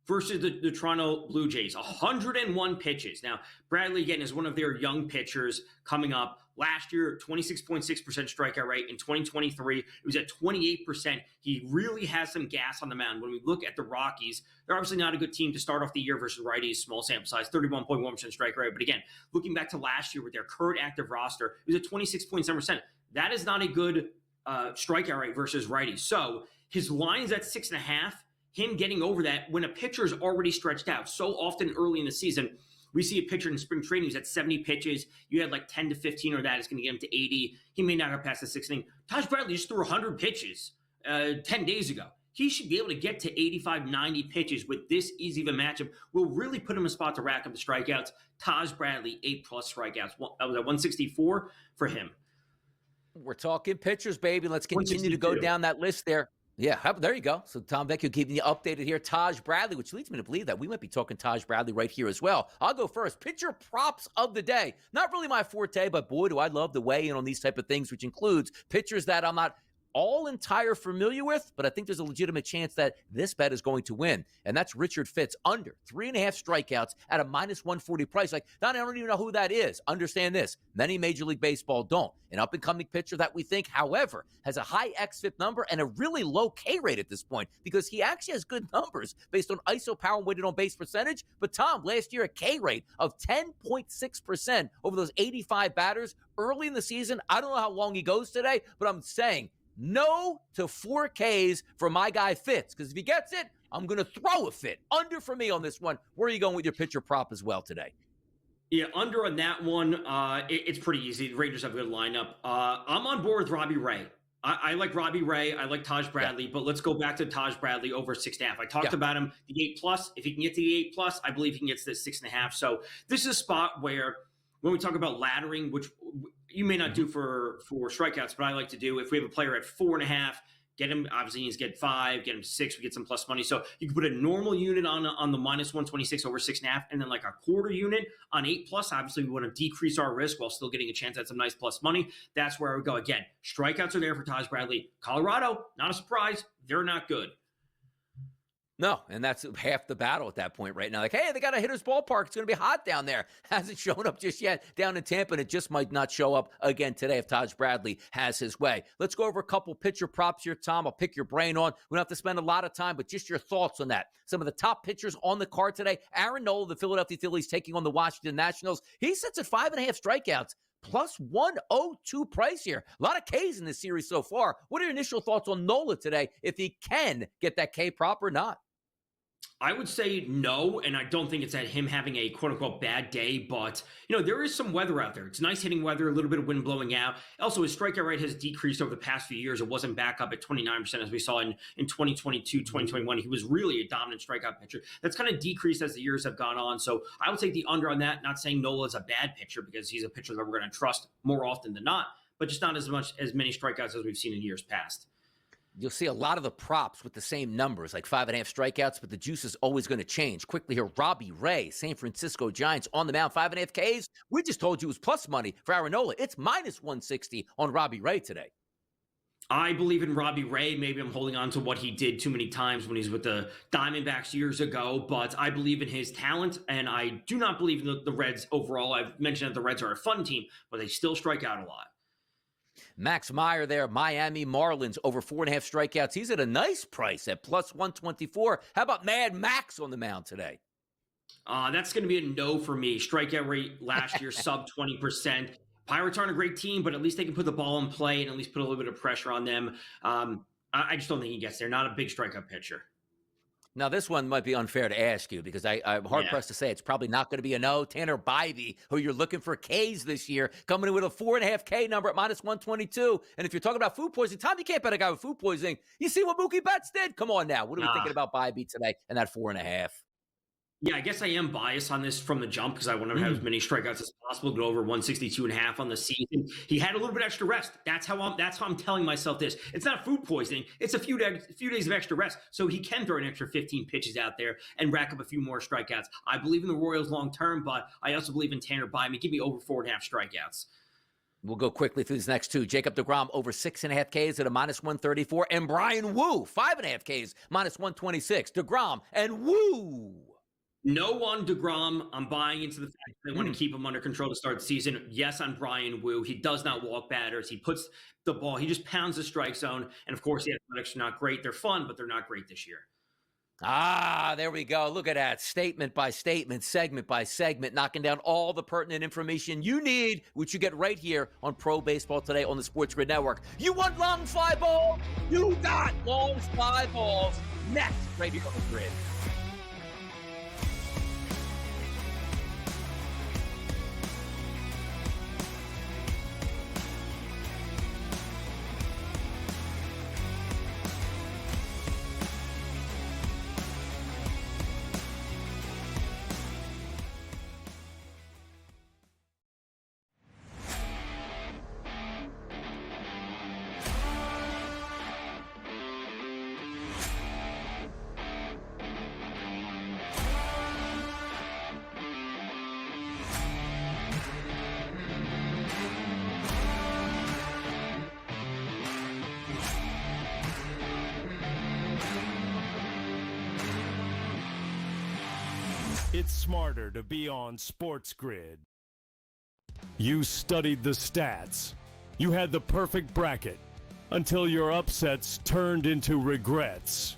versus the Toronto Blue Jays, 101 pitches. Now, Bradley, again, is one of their young pitchers coming up. Last year, 26.6% strikeout rate. In 2023, it was at 28%. He really has some gas on the mound. When we look at the Rockies, they're obviously not a good team to start off the year versus righties, small sample size, 31.1% strikeout rate. But again, looking back to last year with their current active roster, it was at 26.7%. That is not a good strikeout rate versus righties. So his line is at 6.5. Him getting over that when a pitcher is already stretched out. So often early in the season, we see a pitcher in spring training who's at 70 pitches. You had 10 to 15 or that is going to get him to 80. He may not have passed the 6th inning. Taj Bradley just threw 100 pitches 10 days ago. He should be able to get to 85, 90 pitches with this easy of a matchup. Will really put him in a spot to rack up the strikeouts. Taj Bradley, 8+ strikeouts. That was at 164 for him. We're talking pitchers, baby. Let's continue to go down that list there. Yeah, there you go. So Tom Vecchio keeping you updated here. Taj Bradley, which leads me to believe that we might be talking Taj Bradley right here as well. I'll go first. Pitcher props of the day. Not really my forte, but boy, do I love the weigh in on these type of things, which includes pitchers that I'm not all entire familiar with, but I think there's a legitimate chance that this bet is going to win. And that's Richard Fitz under 3.5 strikeouts at a minus 140 price. Like, Donnie, I don't even know who that is. Understand this. Many Major League Baseball don't. An up-and-coming pitcher that we think, however, has a high xFIP number and a really low K rate at this point because he actually has good numbers based on ISO power and weighted on base percentage. But Tom, last year a K rate of 10.6% over those 85 batters early in the season. I don't know how long he goes today, but I'm saying no to 4 Ks for my guy Fitz, because if he gets it, I'm going to throw a fit. Under for me on this one. Where are you going with your pitcher prop as well today? Yeah, under on that one, it's pretty easy. The Rangers have a good lineup. I'm on board with Robbie Ray. I like Robbie Ray. I like Taj Bradley, but let's go back to Taj Bradley over 6.5. I talked about him, the 8+. If he can get to the 8+, I believe he can get to the 6.5. So this is a spot where when we talk about laddering, which you may not do for strikeouts, but I like to do, if we have a player at 4.5, get him, obviously he needs to get 5, get him 6, we get some plus money. So you can put a normal unit on the minus 126 over 6.5, and then like a quarter unit on 8+. Obviously, we want to decrease our risk while still getting a chance at some nice plus money. That's where I would go. Again, strikeouts are there for Taj Bradley. Colorado, not a surprise. They're not good. No, and that's half the battle at that point right now. Like, hey, they got a hitter's ballpark. It's going to be hot down there. Hasn't shown up just yet down in Tampa, and it just might not show up again today if Taj Bradley has his way. Let's go over a couple pitcher props here, Tom. I'll pick your brain on. We don't have to spend a lot of time, but just your thoughts on that. Some of the top pitchers on the card today. Aaron Nola, the Philadelphia Phillies, taking on the Washington Nationals. He sits at 5.5 strikeouts. Plus 102 price here. A lot of Ks in this series so far. What are your initial thoughts on Nola today, if he can get that K prop or not? I would say no, and I don't think it's at him having a quote-unquote bad day, but, there is some weather out there. It's nice hitting weather, a little bit of wind blowing out. Also, his strikeout rate has decreased over the past few years. It wasn't back up at 29% as we saw in 2022, 2021. He was really a dominant strikeout pitcher. That's kind of decreased as the years have gone on, so I would take the under on that. Not saying Nola is a bad pitcher because he's a pitcher that we're going to trust more often than not, but just not as many strikeouts as we've seen in years past. You'll see a lot of the props with the same numbers, like 5.5 strikeouts, but the juice is always going to change. Quickly here, Robbie Ray, San Francisco Giants on the mound, 5.5 Ks. We just told you it was plus money for Aaron Nola. It's minus 160 on Robbie Ray today. I believe in Robbie Ray. Maybe I'm holding on to what he did too many times when he's with the Diamondbacks years ago, but I believe in his talent, and I do not believe in the Reds overall. I've mentioned that the Reds are a fun team, but they still strike out a lot. Max Meyer there, Miami Marlins, over 4.5 strikeouts. He's at a nice price at plus 124. How about Mad Max on the mound today? That's going to be a no for me. Strikeout rate last year, sub 20%. Pirates aren't a great team, but at least they can put the ball in play and at least put a little bit of pressure on them. I just don't think he gets there. Not a big strikeout pitcher. Now, this one might be unfair to ask you because I'm hard-pressed to say it's probably not going to be a no. Tanner Bybee, who you're looking for Ks this year, coming in with a 4.5 K number at minus 122. And if you're talking about food poisoning, Tom, you can't bet a guy with food poisoning. You see what Mookie Betts did? Come on now. What are we thinking about Bybee today and that 4.5? Yeah, I guess I am biased on this from the jump because I want to have as many strikeouts as possible, go over 162.5 on the season. He had a little bit extra rest. That's how I'm telling myself this. It's not food poisoning. It's a few days of extra rest. So he can throw an extra 15 pitches out there and rack up a few more strikeouts. I believe in the Royals long term, but I also believe in Tanner Bybee. Give me over 4.5 strikeouts. We'll go quickly through these next two. Jacob deGrom over 6.5 Ks at a minus 134. And Brian Wu, 5.5 Ks, minus 126. deGrom and Wu. No on DeGrom. I'm buying into the fact that they want to keep him under control to start the season. Yes, on Brian Wu. He does not walk batters. He puts the ball, he just pounds the strike zone. And of course, the athletics are not great. They're fun, but they're not great this year. There we go. Look at that. Statement by statement, segment by segment, knocking down all the pertinent information you need, which you get right here on Pro Baseball Today on the SportsGrid Network. You want long fly balls? You got long fly balls next, right here on the grid. It's smarter to be on SportsGrid. You studied the stats. You had the perfect bracket until your upsets turned into regrets.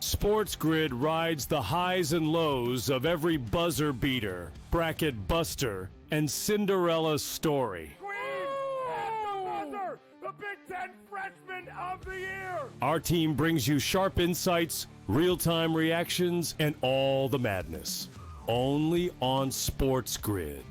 SportsGrid rides the highs and lows of every buzzer beater, bracket buster, and Cinderella story. The Big Ten Freshman of the Year! Our team brings you sharp insights, real-time reactions, and all the madness. Only on SportsGrid.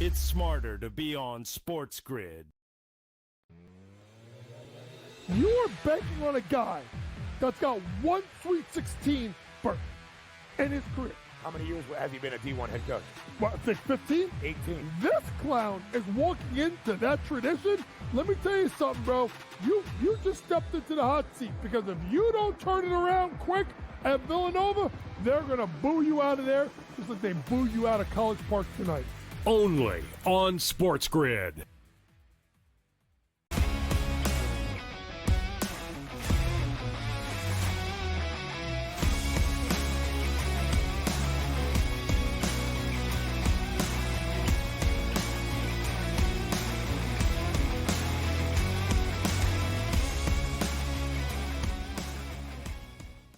It's smarter to be on SportsGrid. You're banking on a guy that's got one Sweet 16 berth in his career. How many years has he been a D1 head coach? What, I think 15? 18. This clown is walking into that tradition. Let me tell you something, bro. You just stepped into the hot seat because if you don't turn it around quick at Villanova, they're going to boo you out of there just like they boo you out of College Park tonight. Only on SportsGrid.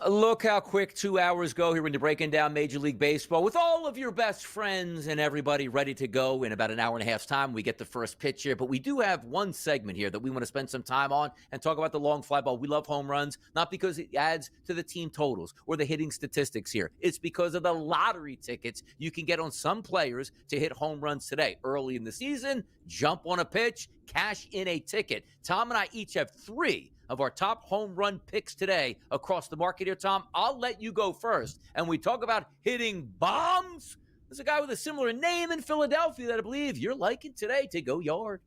Look how quick 2 hours go here when you're breaking down Major League Baseball with all of your best friends and everybody ready to go. In about an hour and a half's time, we get the first pitch here. But we do have one segment here that we want to spend some time on and talk about the long fly ball. We love home runs, not because it adds to the team totals or the hitting statistics here. It's because of the lottery tickets you can get on some players to hit home runs today. Early in the season, jump on a pitch, cash in a ticket. Tom and I each have 3 of our top home run picks today across the market here. Tom, I'll let you go first. And we talk about hitting bombs. There's a guy with a similar name in Philadelphia that I believe you're liking today to go yard.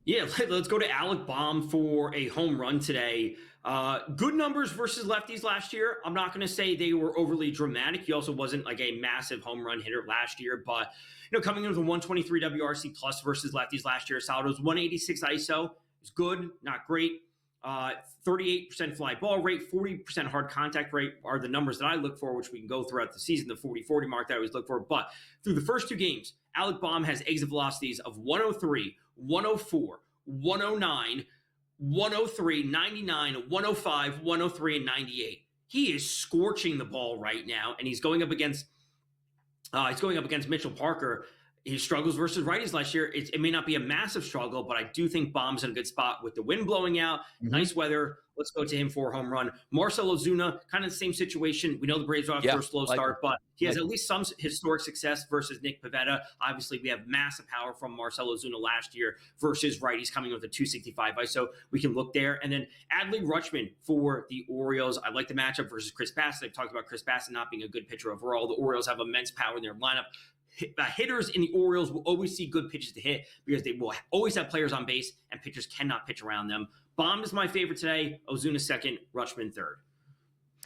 Yeah, let's go to Alec Baum for a home run today. Good numbers versus lefties last year. I'm not going to say they were overly dramatic. He also wasn't like a massive home run hitter last year, but coming in with a 123 WRC plus versus lefties last year, solid. It was 186 ISO. It's good, not great. 38% fly ball rate, 40% hard contact rate are the numbers that I look for, which we can go throughout the season, the 40-40 mark that I always look for. But through the first 2 games, Alec Baum has exit velocities of 103, 104, 109, 103, 99, 105, 103, and 98. He is scorching the ball right now, and he's going up against Mitchell Parker. He struggles versus righties last year. It may not be a massive struggle, but I do think Baum's in a good spot with the wind blowing out, nice weather. Let's go to him for a home run. Marcell Ozuna, kind of the same situation. We know the Braves are off to a slow start, but he has at least some historic success versus Nick Pivetta. Obviously, we have massive power from Marcell Ozuna last year versus righties coming with a 265 ISO. We can look there. And then Adley Rutschman for the Orioles. I like the matchup versus Chris Bassett. I've talked about Chris Bassett not being a good pitcher overall. The Orioles have immense power in their lineup. Hitters in the Orioles will always see good pitches to hit because they will always have players on base and pitchers cannot pitch around them. Baum is my favorite today. Ozuna second, Rutschman third.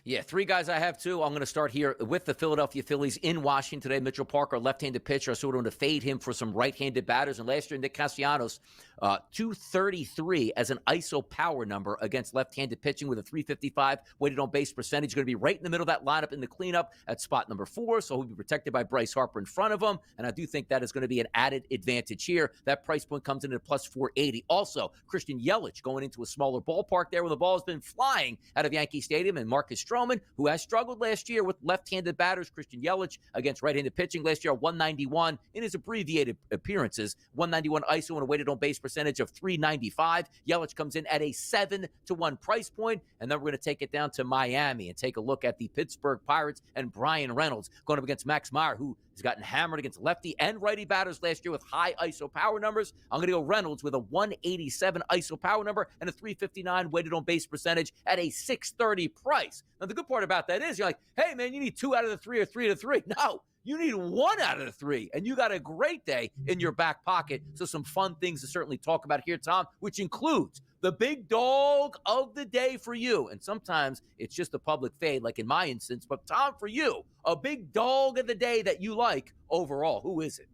Yeah, 3 guys I have too. I'm going to start here with the Philadelphia Phillies in Washington today. Mitchell Parker, left-handed pitcher. So we're going to fade him for some right-handed batters. And last year, Nick Castellanos, 233 as an ISO power number against left-handed pitching with a 355 weighted on base percentage. Going to be right in the middle of that lineup in the cleanup at spot number 4. So he'll be protected by Bryce Harper in front of him. And I do think that is going to be an added advantage here. That price point comes in at plus 480. Also, Christian Yelich going into a smaller ballpark there where the ball has been flying out of Yankee Stadium. And Marcus Stroman, who has struggled last year with left-handed batters. Christian Yelich against right-handed pitching last year, 191 in his abbreviated appearances, 191 ISO and a weighted on base percentage of 395. Yelich comes in at a 7-1 price point, and then we're going to take it down to Miami and take a look at the Pittsburgh Pirates and Brian Reynolds going up against Max Meyer, who has gotten hammered against lefty and righty batters last year with high ISO power numbers. I'm going to go Reynolds with a 187 ISO power number and a 359 weighted on base percentage at a 630 price. Now, the good part about that is you're like, hey, man, you need 2 out of the 3 or 3 to 3. No, You need 1 out of the 3, and you got a great day in your back pocket. So some fun things to certainly talk about here, Tom, which includes the big dog of the day for you. And sometimes it's just a public fade, like in my instance. But, Tom, for you, a big dog of the day that you like overall. Who is it?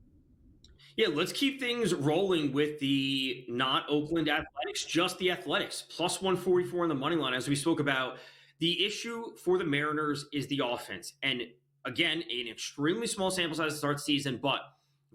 Yeah, let's keep things rolling with the not Oakland Athletics, just the Athletics. Plus 144 on the money line. As we spoke about, the issue for the Mariners is the offense. And again, an extremely small sample size to start the season, but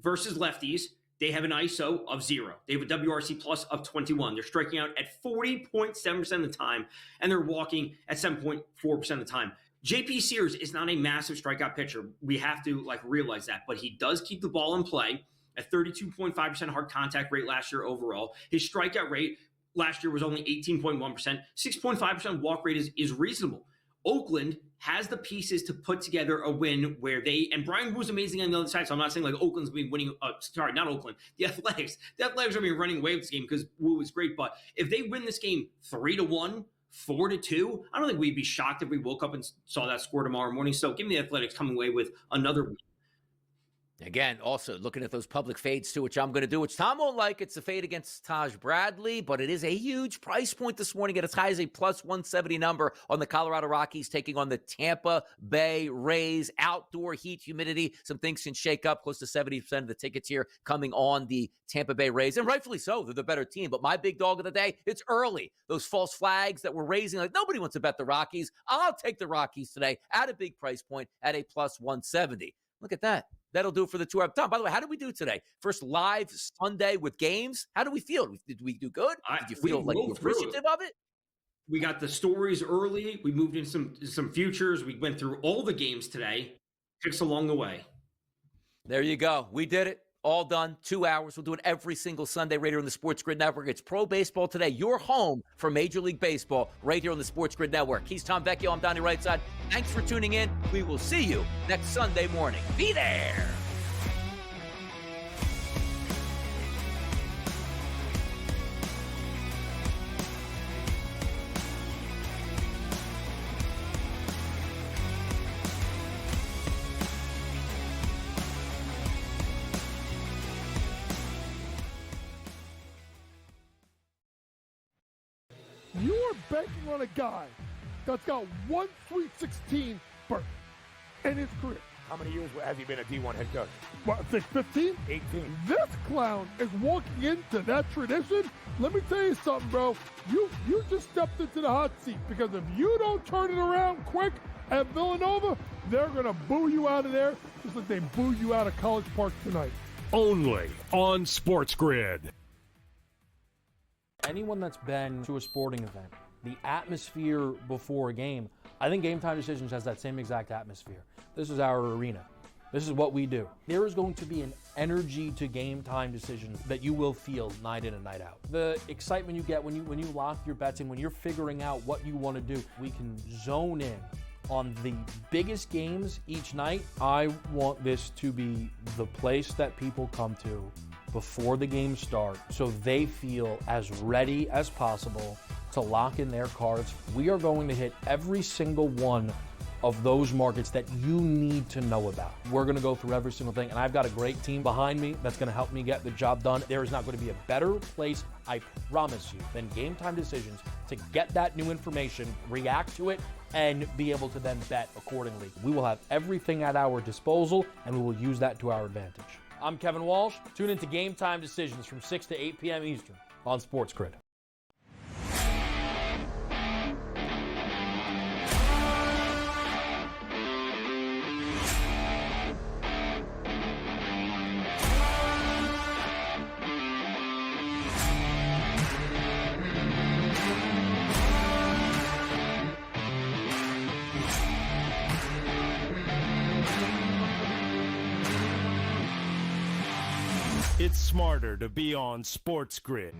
versus lefties, they have an ISO of 0. They have a WRC plus of 21. They're striking out at 40.7% of the time, and they're walking at 7.4% of the time. JP Sears is not a massive strikeout pitcher. We have to realize that, but he does keep the ball in play at 32.5% hard contact rate last year overall. His strikeout rate last year was only 18.1%. 6.5% walk rate is reasonable. Oakland has the pieces to put together a win where and Brian Wu's amazing on the other side, so I'm not saying Oakland's going to be winning, not Oakland, the Athletics. The Athletics are going to be running away with this game because Wu is great, but if they win this game 3-1, 4-2, I don't think we'd be shocked if we woke up and saw that score tomorrow morning. So give me the Athletics coming away with another win. Again, also looking at those public fades too, which I'm going to do, which Tom won't like. It's a fade against Taj Bradley, but it is a huge price point this morning at as high as a plus 170 number on the Colorado Rockies taking on the Tampa Bay Rays. Outdoor heat, humidity, some things can shake up. Close to 70% of the tickets here coming on the Tampa Bay Rays, and rightfully so. They're the better team, but my big dog of the day, it's early. Those false flags that we're raising, nobody wants to bet the Rockies. I'll take the Rockies today at a big price point at a plus 170. Look at that. That'll do it for the 2 hour. Tom, by the way, how did we do today? First live Sunday with games. How did we feel? Did we do good? Did you feel like you were appreciative of it? We got the stories early. We moved in some futures. We went through all the games today. Picks along the way. There you go. We did it. All done. 2 hours. We'll do it every single Sunday right here on the SportsGrid Network. It's Pro Baseball Today, your home for Major League Baseball, right here on the SportsGrid Network. He's Tom Vecchio. I'm Donnie Rightside. Thanks for tuning in. We will see you next Sunday morning. Be there. You are banking on a guy that's got one Sweet 16 berth in his career. How many years has he been a D1 head coach? What, I think 15? 18. This clown is walking into that tradition. Let me tell you something, bro. You just stepped into the hot seat because if you don't turn it around quick at Villanova, they're going to boo you out of there just like they boo you out of College Park tonight. Only on SportsGrid. Anyone that's been to a sporting event, the atmosphere before a game, I think Game Time Decisions has that same exact atmosphere. This is our arena. This is what we do. There is going to be an energy to Game Time Decisions that you will feel night in and night out. The excitement you get when you lock your bets in, when you're figuring out what you want to do, we can zone in on the biggest games each night. I want this to be the place that people come to before the games start so they feel as ready as possible to lock in their cards. We are going to hit every single one of those markets that you need to know about. We're going to go through every single thing, and I've got a great team behind me that's going to help me get the job done. There is not going to be a better place, I promise you, than Game Time Decisions to get that new information, react to it, and be able to then bet accordingly. We will have everything at our disposal, and we will use that to our advantage. I'm Kevin Walsh. Tune into Game Time Decisions from 6 to 8 p.m. Eastern on SportsGrid. It's smarter to be on SportsGrid.